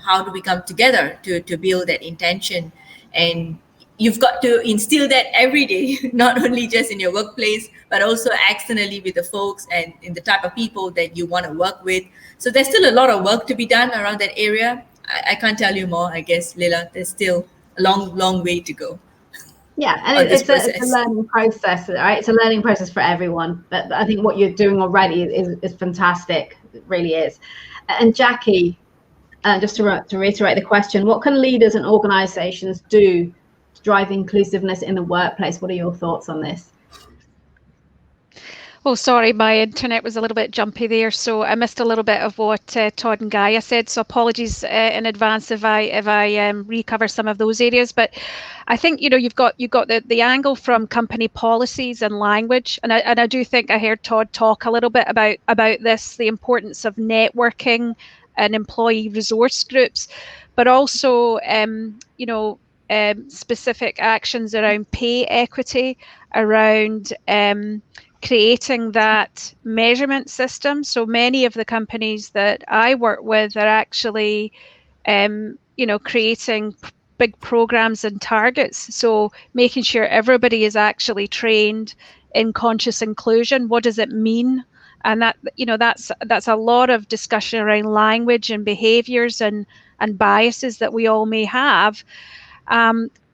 Speaker 3: how do we come together to build that intention, and you've got to instill that every day, not only just in your workplace, but also externally with the folks and in the type of people that you want to work with. So there's still a lot of work to be done around that area. I can't tell you more, I guess, Leila. There's still a long way to go.
Speaker 1: Yeah, and it's a learning process, right? It's a learning process for everyone. But I think what you're doing already is fantastic. It really is. And Jacqui, just to reiterate the question, what can leaders and organizations do to drive inclusiveness in the workplace? What are your thoughts on this?
Speaker 2: Oh, sorry, my internet was a little bit jumpy there, so I missed a little bit of what Todd and Gaya said. So apologies in advance if I recover some of those areas. But I think you've got the angle from company policies and language, and I do think I heard Todd talk a little bit about this, the importance of networking and employee resource groups, but also specific actions around pay equity, around creating that measurement system. So many of the companies that I work with are actually, creating big programs and targets. So making sure everybody is actually trained in conscious inclusion. What does it mean? And that's a lot of discussion around language and behaviors and biases that we all may have.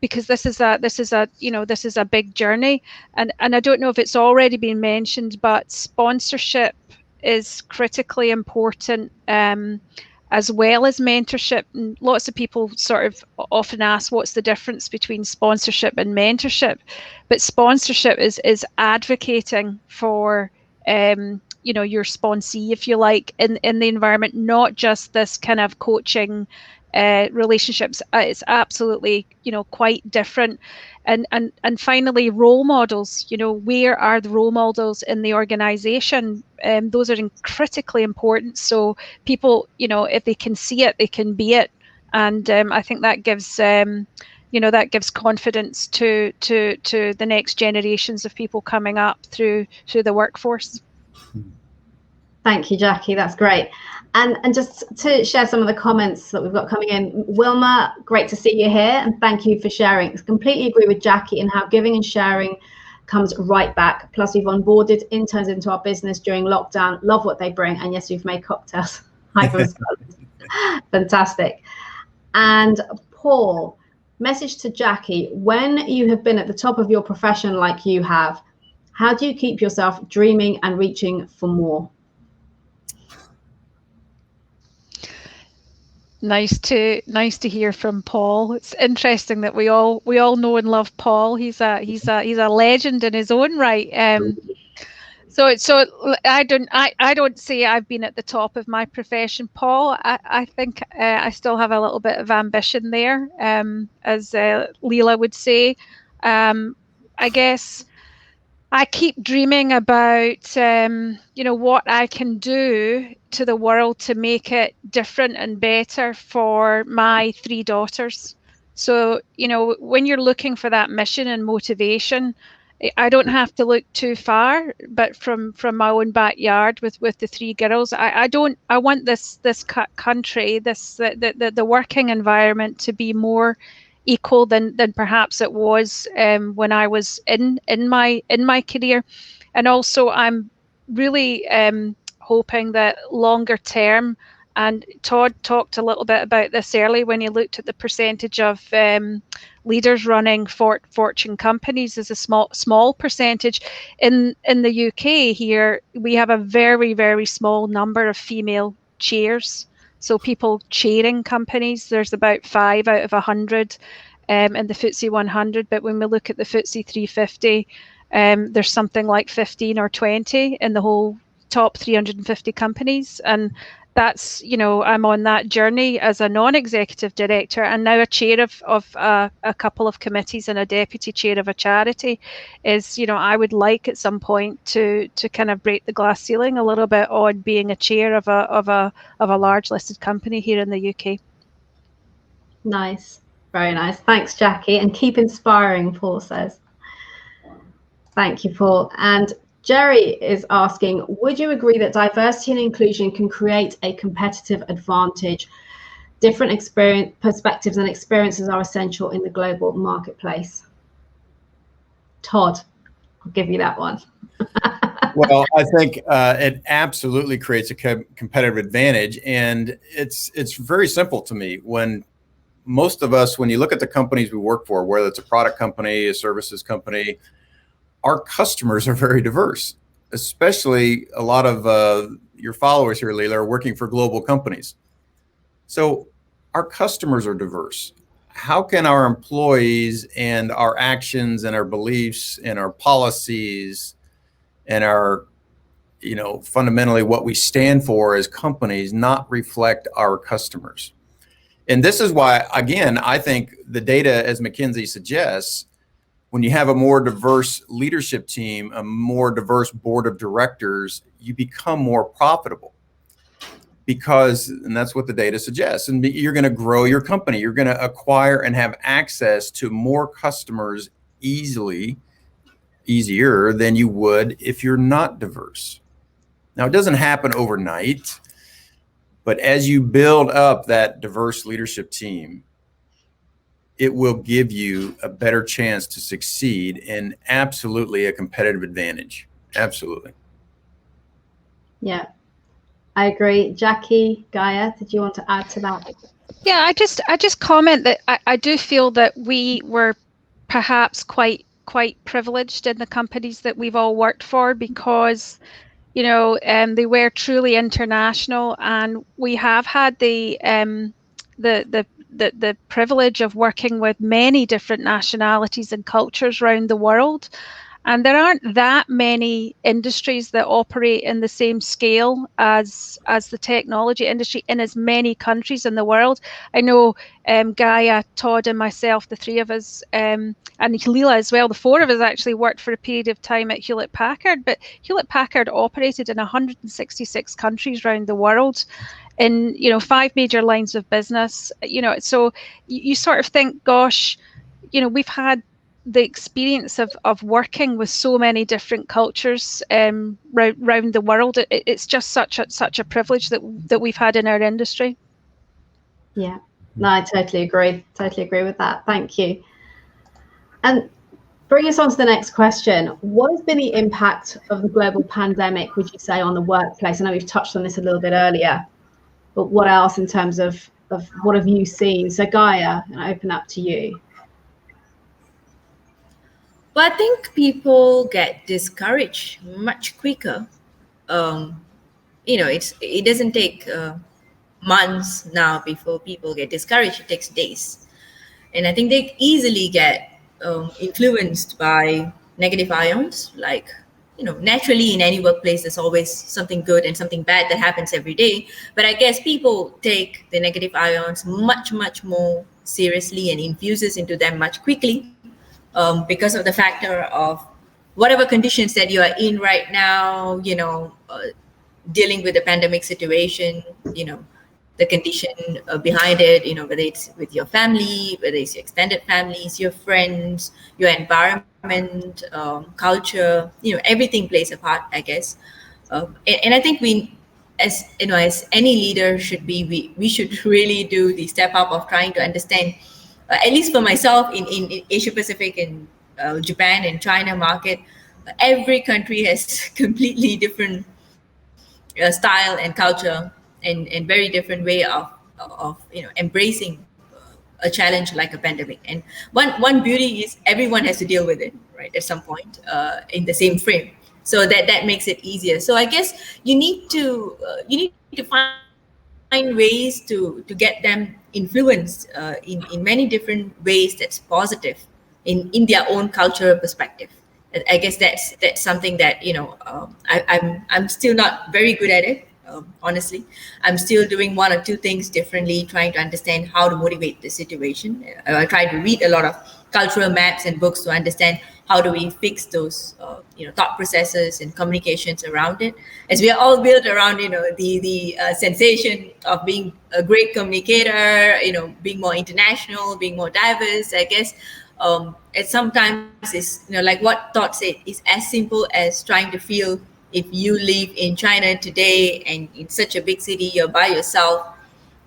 Speaker 2: Because this is a big journey, and I don't know if it's already been mentioned, but sponsorship is critically important, as well as mentorship. And lots of people sort of often ask, what's the difference between sponsorship and mentorship? But sponsorship is advocating for your sponsee, if you like, in the environment, not just this kind of coaching relationships. It's absolutely quite different. And finally, role models. Where are the role models in the organization? Those are critically important. So people, if they can see it, they can be it. and I think that gives that gives confidence to the next generations of people coming up through the workforce.
Speaker 1: Thank you, Jacqui. That's great. And just to share some of the comments that we've got coming in, Wilma, great to see you here, and thank you for sharing. I completely agree with Jacqui in how giving and sharing comes right back. Plus, we've onboarded interns into our business during lockdown. Love what they bring, and yes, we've made cocktails. Fantastic. And Paul, message to Jacqui: when you have been at the top of your profession like you have, how do you keep yourself dreaming and reaching for more?
Speaker 2: Nice to hear from Paul. It's interesting that we all know and love Paul. He's a legend in his own right. So I don't say I've been at the top of my profession, Paul. I think I still have a little bit of ambition there, as Leila would say. I guess I keep dreaming about what I can do to the world to make it different and better for my 3 daughters. So, when you're looking for that mission and motivation, I don't have to look too far, but from my own backyard with the 3 girls, I want this country, the working environment to be more equal than perhaps it was when I was in my career. And also I'm really hoping that longer term, and Todd talked a little bit about this earlier when he looked at the percentage of leaders running Fortune companies as a small percentage. In the UK here, we have a very, very small number of female chairs. So people chairing companies, there's about 5 out of 100 in the FTSE 100. But when we look at the FTSE 350, there's something like 15 or 20 in the whole top 350 companies. And that's, I'm on that journey as a non-executive director and now a chair of a couple of committees and a deputy chair of a charity. Is, I would like at some point to kind of break the glass ceiling a little bit on being a chair of a large listed company here in the UK.
Speaker 1: Nice, very nice. Thanks, Jacqui, and keep inspiring, Paul says. Thank you, Paul. And Jerry is asking, would you agree that diversity and inclusion can create a competitive advantage? Different perspectives and experiences are essential in the global marketplace. Todd, I'll give you that one.
Speaker 4: Well, I think it absolutely creates a competitive advantage. And it's very simple to me. When most of us, when you look at the companies we work for, whether it's a product company, a services company, our customers are very diverse, especially a lot of your followers here, Leila, are working for global companies. So our customers are diverse. How can our employees and our actions and our beliefs and our policies and our, fundamentally what we stand for as companies not reflect our customers? And this is why, again, I think the data, as McKinsey suggests, when you have a more diverse leadership team, a more diverse board of directors, you become more profitable and that's what the data suggests. And you're going to grow your company. You're going to acquire and have access to more customers easier than you would if you're not diverse. Now, it doesn't happen overnight, but as you build up that diverse leadership team, it will give you a better chance to succeed and absolutely a competitive advantage. Absolutely.
Speaker 1: Yeah, I agree. Jacqui, Gaya, did you want to add to that?
Speaker 2: Yeah, I just comment that I do feel that we were perhaps quite privileged in the companies that we've all worked for, because they were truly international, and we have had the privilege of working with many different nationalities and cultures around the world. And there aren't that many industries that operate in the same scale as the technology industry in as many countries in the world. I know Gaya, Todd and myself, the 3 of us, and Leila as well, the 4 of us actually worked for a period of time at Hewlett Packard, but Hewlett Packard operated in 166 countries around the world. in, 5 major lines of business, so you sort of think, gosh, we've had the experience of working with so many different cultures around the world. It's just such a privilege that we've had in our industry.
Speaker 1: Yeah, no, I totally agree with that. Thank you. And bring us on to the next question. What has been the impact of the global pandemic, would you say, on the workplace? I know we've touched on this a little bit earlier, but what else in terms of what have you seen? So Gaya, I open up to you.
Speaker 3: Well, I think people get discouraged much quicker. It doesn't take months now before people get discouraged. It takes days. And I think they easily get influenced by negative ions. Like, naturally in any workplace, there's always something good and something bad that happens every day. But I guess people take the negative ions much, much more seriously and infuses into them much quickly because of the factor of whatever conditions that you are in right now, dealing with the pandemic situation, the condition behind it, whether it's with your family, whether it's your extended families, your friends, your environment, culture, everything plays a part, I guess. And I think we, as any leader should be, we should really do the step up of trying to understand, at least for myself in Asia Pacific and Japan and China market, every country has completely different style and culture and very different way of embracing a challenge like a pandemic. And one beauty is everyone has to deal with it, right, at some point in the same frame. So that makes it easier. So I guess you need to find ways to get them influenced in many different ways that's positive in their own cultural perspective. I guess that's something that I'm still not very good at it. Honestly, I'm still doing one or two things differently, trying to understand how to motivate the situation. I try to read a lot of cultural maps and books to understand how do we fix those thought processes and communications around it, as we are all built around the sensation of being a great communicator, being more international, being more diverse. I guess it sometimes is like what Todd said, is as simple as trying to feel, if you live in China today and in such a big city, you're by yourself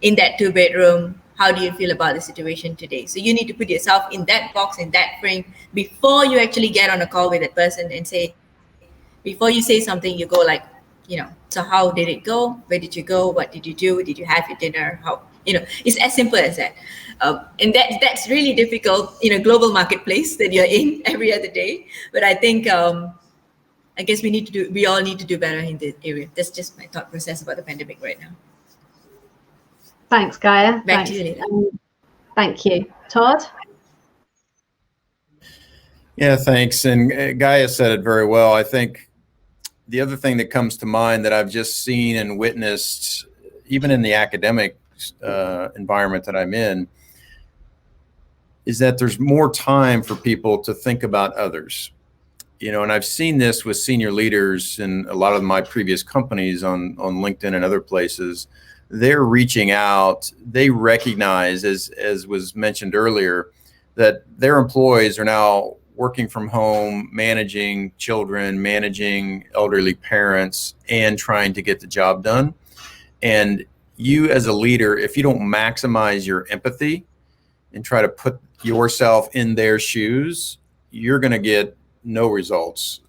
Speaker 3: in that 2-bedroom, how do you feel about the situation today? So you need to put yourself in that box, in that frame, before you actually get on a call with that person and say, before you say something, you go like, so how did it go? Where did you go? What did you do? Did you have your dinner? How, it's as simple as that. And that's really difficult in a global marketplace that you're in every other day. But I think, I guess we all need to do better in this area. That's just my thought process about the pandemic right now.
Speaker 1: Thanks, Gaya.
Speaker 3: Back to you, Leila.
Speaker 1: Thank you. Todd?
Speaker 4: Yeah, thanks. And Gaya said it very well. I think the other thing that comes to mind that I've just seen and witnessed, even in the academic environment that I'm in, is that there's more time for people to think about others. And I've seen this with senior leaders in a lot of my previous companies on LinkedIn and other places. They're reaching out. They recognize, as was mentioned earlier, that their employees are now working from home, managing children, managing elderly parents, and trying to get the job done. And you as a leader, if you don't maximize your empathy and try to put yourself in their shoes, you're going to get no results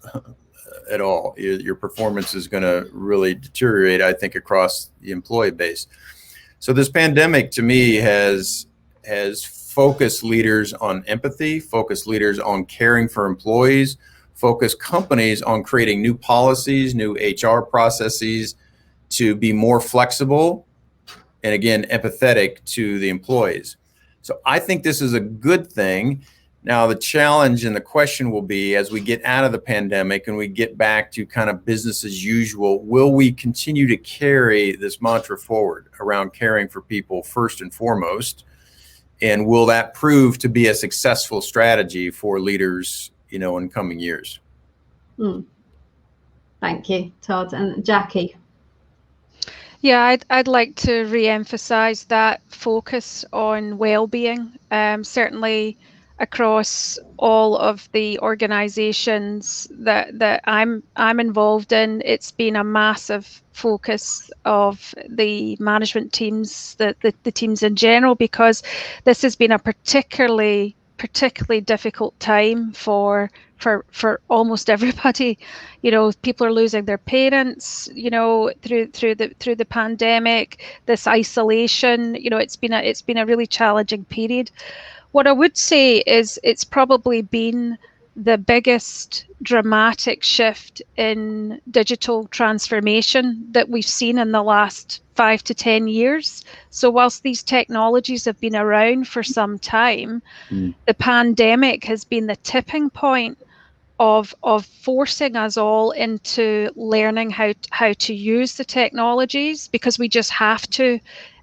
Speaker 4: at all. Your performance is going to really deteriorate, I think, across the employee base. So this pandemic, to me, has focused leaders on empathy, focused leaders on caring for employees, focused companies on creating new policies, new HR processes to be more flexible and, again, empathetic to the employees. So I think this is a good thing. Now, the challenge and the question will be, as we get out of the pandemic and we get back to kind of business as usual, will we continue to carry this mantra forward around caring for people first and foremost? And will that prove to be a successful strategy for leaders, in coming years?
Speaker 1: Thank you, Todd. And Jacqui?
Speaker 2: Yeah, I'd like to re-emphasize that focus on well-being. Certainly across all of the organizations that I'm involved in, it's been a massive focus of the management teams, the teams in general, because this has been a particularly difficult time for almost everybody. You know, people are losing their parents, you know, through the pandemic, this isolation. You know, it's been a really challenging period. What I would say is it's probably been the biggest dramatic shift in digital transformation that we've seen in the last 5 to 10 years. So whilst these technologies have been around for some time, the pandemic has been the tipping point of forcing us all into learning how to use the technologies, because we just have to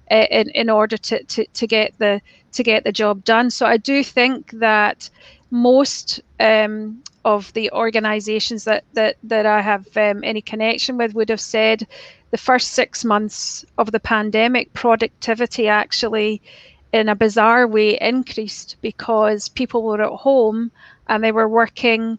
Speaker 2: in order to get the job done. So I do think that most of the organizations that I have any connection with would have said the first 6 months of the pandemic, productivity actually in a bizarre way increased because people were at home and they were working,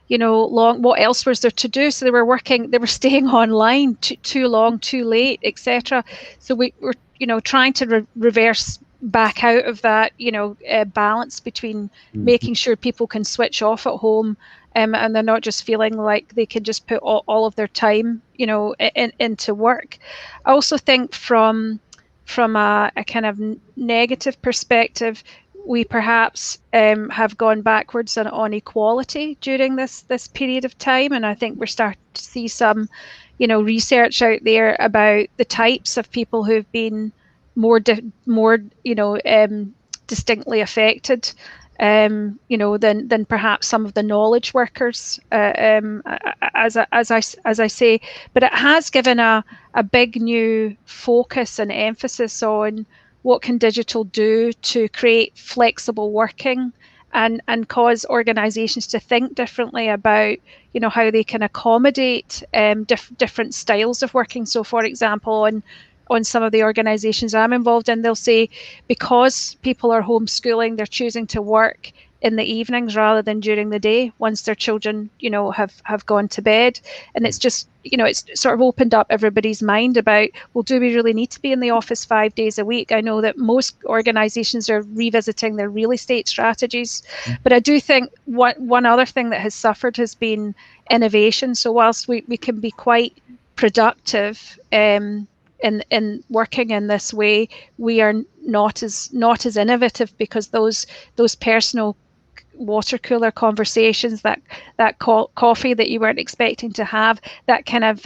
Speaker 2: you know, long. What else was there to do? So they were staying online too long, too late, etc. So we were, you know, trying to reverse back out of that, you know, balance between making sure people can switch off at home, and they're not just feeling like they can just put all of their time, you know, into work. I also think from a kind of negative perspective, we perhaps have gone backwards on equality during this period of time, and I think we're starting to see some, you know, research out there about the types of people who've been more you know, distinctly affected, you know, than perhaps some of the knowledge workers, as I say. But it has given a big new focus and emphasis on what can digital do to create flexible working and cause organizations to think differently about, you know, how they can accommodate different styles of working. So for example, on some of the organizations I'm involved in, they'll say because people are homeschooling, they're choosing to work in the evenings rather than during the day once their children, you know, have gone to bed. And it's just, you know, it's sort of opened up everybody's mind about, well, do we really need to be in the office 5 days a week? I know that most organizations are revisiting their real estate strategies, but I do think one other thing that has suffered has been innovation. So whilst we can be quite productive in working in this way, we are not as innovative, because those personal water cooler conversations, that coffee that you weren't expecting to have, that kind of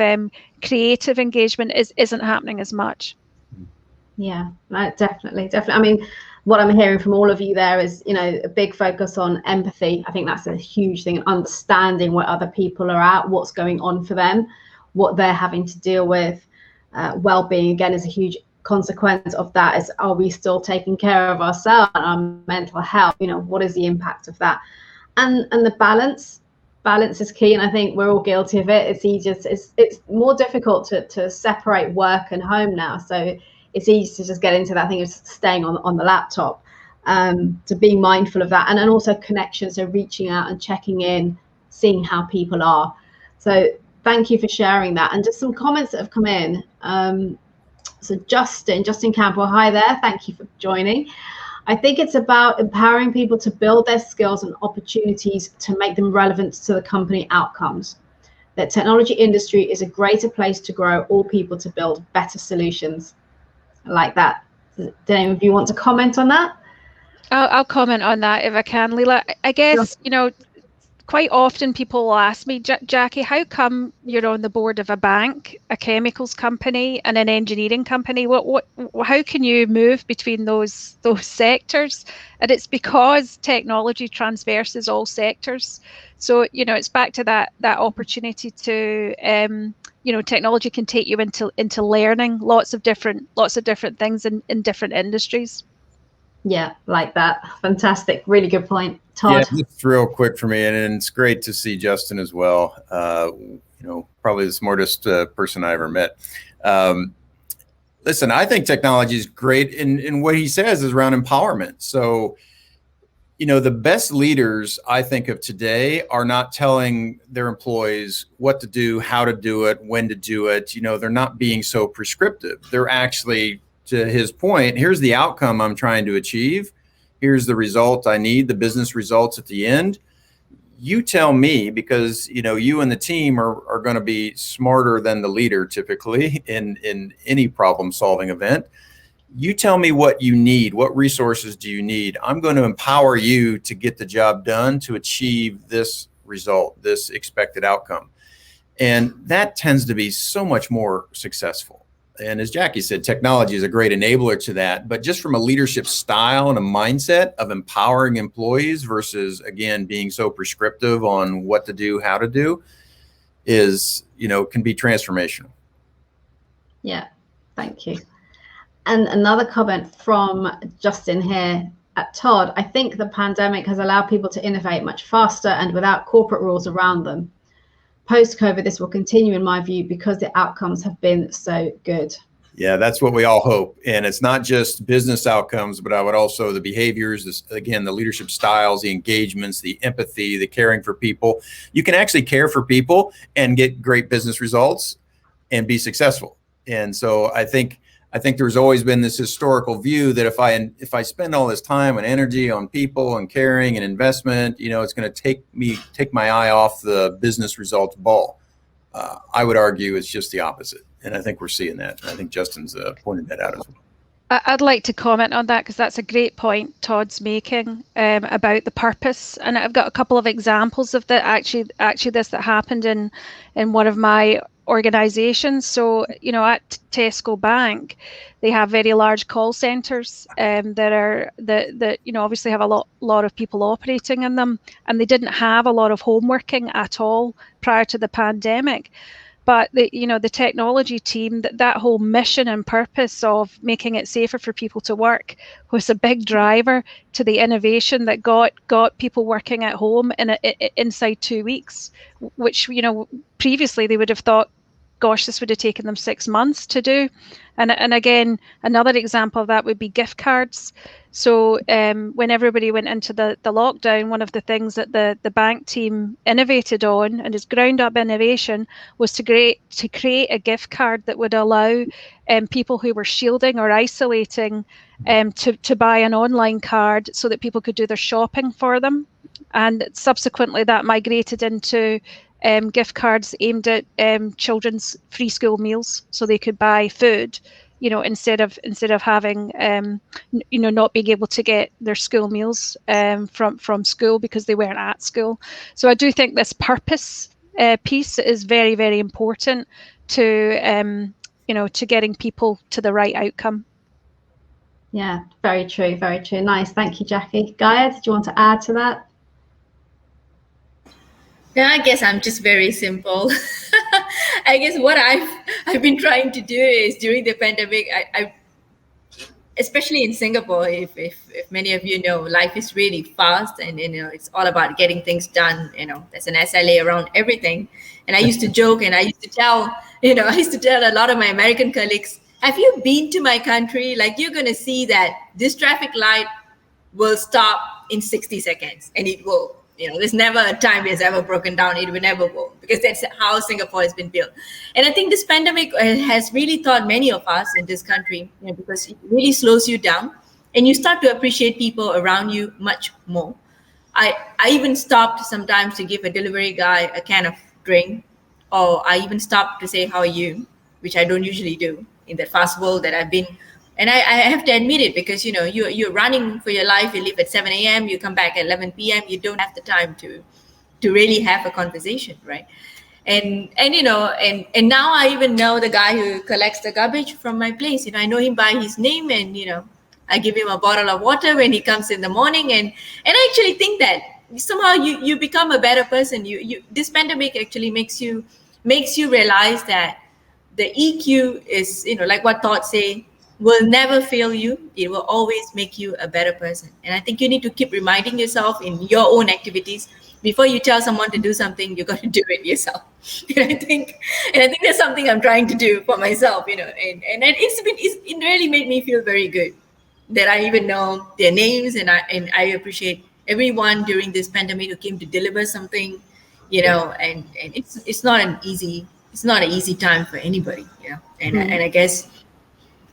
Speaker 2: creative engagement isn't happening as much.
Speaker 1: Yeah, definitely. I mean, what I'm hearing from all of you there is, you know, a big focus on empathy. I think that's a huge thing, understanding where other people are at, what's going on for them, what they're having to deal with. Well-being, again, is a huge consequence of that. Is, are we still taking care of ourselves and our mental health? You know, what is the impact of that? And the balance is key, and I think we're all guilty of it. It's easier, it's more difficult to separate work and home now, so it's easy to just get into that thing of staying on the laptop. To be mindful of that, and then also connection, so reaching out and checking in, seeing how people are. So thank you for sharing that. And just some comments that have come in. So Justin Campbell, hi there. Thank you for joining. I think it's about empowering people to build their skills and opportunities to make them relevant to the company outcomes. The technology industry is a greater place to grow all people to build better solutions. I like that. Do any of you want to comment on that?
Speaker 2: I'll comment on that if I can, Leila. I guess, sure. You know, quite often people will ask me, Jacqui, how come you're on the board of a bank, a chemicals company, and an engineering company? How can you move between those sectors? And it's because technology transverses all sectors. So, you know, it's back to that opportunity to, you know, technology can take you into learning lots of different things in different industries.
Speaker 1: Yeah, like that. Fantastic. Really good point. Todd?
Speaker 4: Yeah, just real quick for me, and it's great to see Justin as well. You know, probably the smartest person I ever met. Listen, I think technology is great, and what he says is around empowerment. So, the best leaders I think of today are not telling their employees what to do, how to do it, when to do it. They're not being so prescriptive. They're actually, to his point, here's the outcome I'm trying to achieve. Here's the result I need, the business results at the end. You tell me, because you and the team are going to be smarter than the leader typically in any problem solving event. You tell me what you need, what resources do you need? I'm going to empower you to get the job done to achieve this result, this expected outcome. And that tends to be so much more successful. And as Jacqui said, technology is a great enabler to that. But just from a leadership style and a mindset of empowering employees versus, again, being so prescriptive on what to do, how to do, is, can be transformational.
Speaker 1: Yeah, thank you. And another comment from Justin here at Todd. I think the pandemic has allowed people to innovate much faster and without corporate rules around them. Post-COVID, this will continue, in my view, because the outcomes have been so good.
Speaker 4: Yeah, that's what we all hope. And it's not just business outcomes, but I would also the behaviors, again, the leadership styles, the engagements, the empathy, the caring for people. You can actually care for people and get great business results and be successful. And so I think there's always been this historical view that if I spend all this time and energy on people and caring and investment, it's going to take my eye off the business results ball. I would argue it's just the opposite. And I think we're seeing that. I think Justin's pointed that out as well.
Speaker 2: I'd like to comment on that because that's a great point Todd's making about the purpose. And I've got a couple of examples of that actually this that happened in one of my organizations. So, at Tesco Bank, they have very large call centers that obviously have a lot of people operating in them, and they didn't have a lot of home working at all prior to the pandemic. But the technology team, that whole mission and purpose of making it safer for people to work was a big driver to the innovation that got people working at home inside 2 weeks, which previously they would have thought, gosh, this would have taken them 6 months to do. And again, another example of that would be gift cards. So when everybody went into the lockdown, one of the things that the bank team innovated on, and its ground up innovation, was to create a gift card that would allow people who were shielding or isolating to buy an online card so that people could do their shopping for them. And subsequently that migrated into gift cards aimed at children's free school meals, so they could buy food, instead of having not being able to get their school meals from school because they weren't at school. So I do think this purpose piece is very, very important to to getting people to the right outcome.
Speaker 1: Yeah, very true, very true. Nice, thank you, Jacqui. Gaya, did you want to add to that?
Speaker 3: Yeah, I guess I'm just very simple. I guess what I've been trying to do is during the pandemic, I especially in Singapore, if many of you know, life is really fast, and it's all about getting things done. There's an SLA around everything. And I used to joke, and I used to tell a lot of my American colleagues, have you been to my country? Like, you're going to see that this traffic light will stop in 60 seconds, and it will. There's never a time it's ever broken down. It will never will, because that's how Singapore has been built. And I think this pandemic has really taught many of us in this country, because it really slows you down and you start to appreciate people around you much more. I even stopped sometimes to give a delivery guy a can of drink, or I even stopped to say, how are you? Which I don't usually do in the fast world that I've been. And I have to admit it, because you're running for your life. You leave at 7 a.m. You come back at 11 p.m. You don't have the time to really have a conversation, right? And now I even know the guy who collects the garbage from my place. I know him by his name, and I give him a bottle of water when he comes in the morning. And I actually think that somehow you become a better person. This pandemic actually makes you realize that the EQ is like what Todd say. will never fail you. It will always make you a better person. And I think you need to keep reminding yourself in your own activities, before you tell someone to do something, you got to do it yourself. And I think that's something I'm trying to do for myself, and it really made me feel very good that I even know their names, and I appreciate everyone during this pandemic who came to deliver something, and it's not an easy time for anybody, and I guess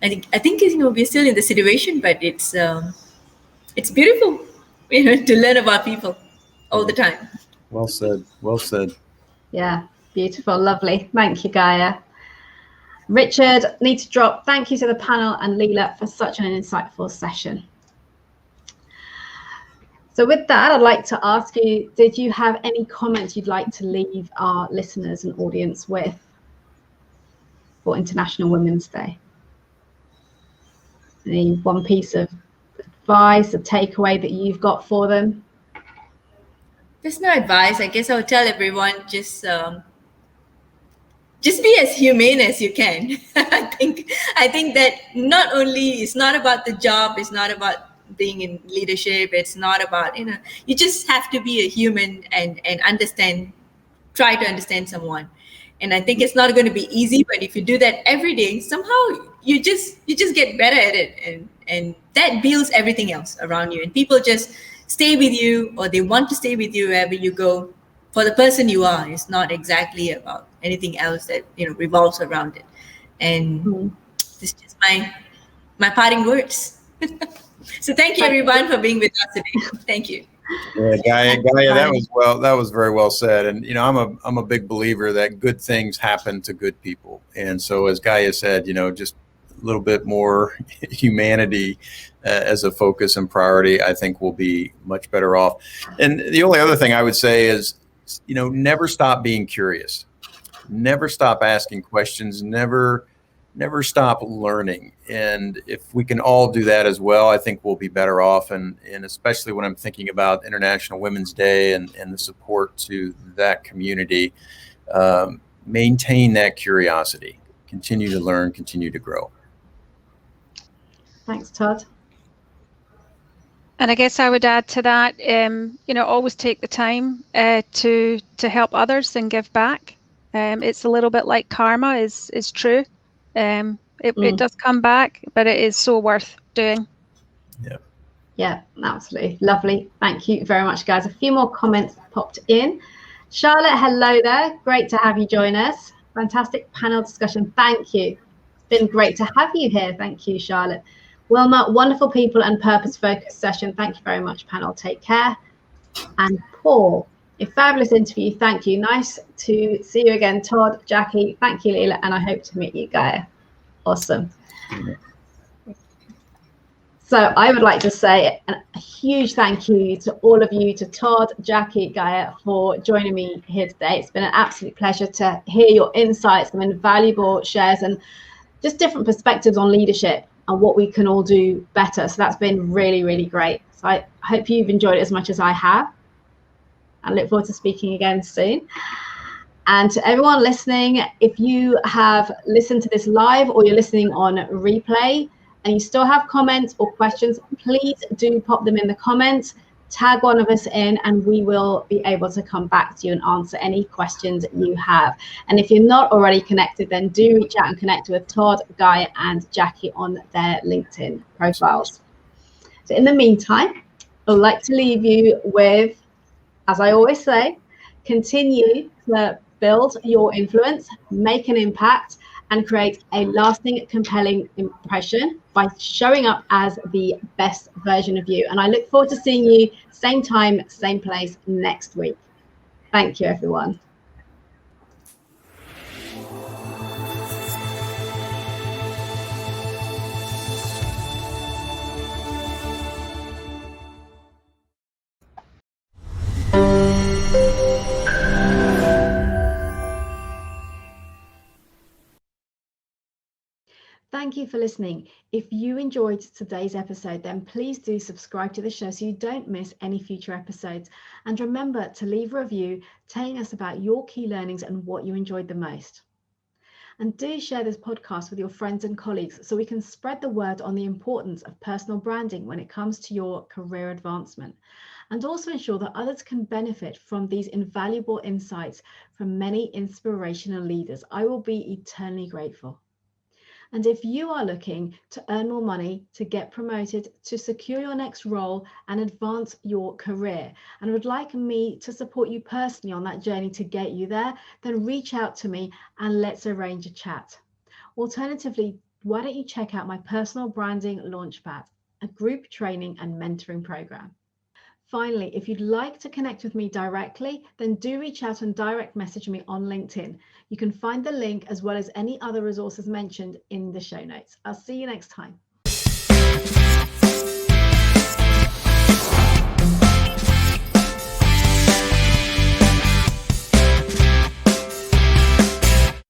Speaker 3: I think we're still in the situation, but it's beautiful, to learn about people all the time.
Speaker 4: Well said. Well said.
Speaker 1: Yeah, beautiful, lovely. Thank you, Gaya. Richard, need to drop. Thank you to the panel and Leila for such an insightful session. So with that, I'd like to ask you, did you have any comments you'd like to leave our listeners and audience with for International Women's Day? Any one piece of advice, a takeaway that you've got for them?
Speaker 3: There's no advice. I guess I would tell everyone, just be as humane as you can. I think that not only it's not about the job, it's not about being in leadership, it's not about, you just have to be a human and try to understand someone. And I think it's not going to be easy, but if you do that every day, somehow you just get better at it, and that builds everything else around you, and people just stay with you, or they want to stay with you wherever you go, for the person you are. It's not exactly about anything else that revolves around it. And this is just my parting words. So thank you everyone for being with us today. Thank you.
Speaker 4: Yeah, Gaya, that was very well said. And I'm a big believer that good things happen to good people. And so, as Gaya said, just a little bit more humanity as a focus and priority, I think we'll be much better off. And the only other thing I would say is, never stop being curious, never stop asking questions, never stop learning. And if we can all do that as well, I think we'll be better off. And especially when I'm thinking about International Women's Day and the support to that community, maintain that curiosity, continue to learn, continue to grow.
Speaker 1: Thanks, Todd.
Speaker 2: And I guess I would add to that, always take the time to help others and give back. It's a little bit like karma is true. It does come back, but it is so worth doing.
Speaker 1: Yeah, absolutely. Lovely. Thank you very much, guys. A few more comments popped in. Charlotte, hello there. Great to have you join us. Fantastic panel discussion. Thank you. It's been great to have you here. Thank you, Charlotte. Wilma, wonderful people and purpose-focused session. Thank you very much, panel. Take care. And Paul, a fabulous interview. Thank you. Nice to see you again, Todd, Jacqui. Thank you, Leila, and I hope to meet you, Gaya. Awesome. So I would like to say a huge thank you to all of you, to Todd, Jacqui, Gaya, for joining me here today. It's been an absolute pleasure to hear your insights and invaluable shares and just different perspectives on leadership and what we can all do better. So that's been really, really great. So I hope you've enjoyed it as much as I have. I look forward to speaking again soon. And to everyone listening, if you have listened to this live or you're listening on replay and you still have comments or questions, please do pop them in the comments, tag one of us in, and we will be able to come back to you and answer any questions you have. And if you're not already connected, then do reach out and connect with Todd, Gaya, and Jacqui on their LinkedIn profiles. So in the meantime, I'd like to leave you with, as I always say, continue to build your influence, make an impact, and create a lasting, compelling impression by showing up as the best version of you. And I look forward to seeing you same time, same place next week. Thank you, everyone. Thank you for listening. If you enjoyed today's episode, then please do subscribe to the show so you don't miss any future episodes. And remember to leave a review telling us about your key learnings and what you enjoyed the most. And do share this podcast with your friends and colleagues so we can spread the word on the importance of personal branding when it comes to your career advancement, and also ensure that others can benefit from these invaluable insights from many inspirational leaders. I will be eternally grateful. And if you are looking to earn more money, to get promoted, to secure your next role and advance your career, and would like me to support you personally on that journey to get you there, then reach out to me and let's arrange a chat. Alternatively, why don't you check out my personal branding launchpad, a group training and mentoring program. Finally, if you'd like to connect with me directly, then do reach out and direct message me on LinkedIn. You can find the link as well as any other resources mentioned in the show notes. I'll see you next time.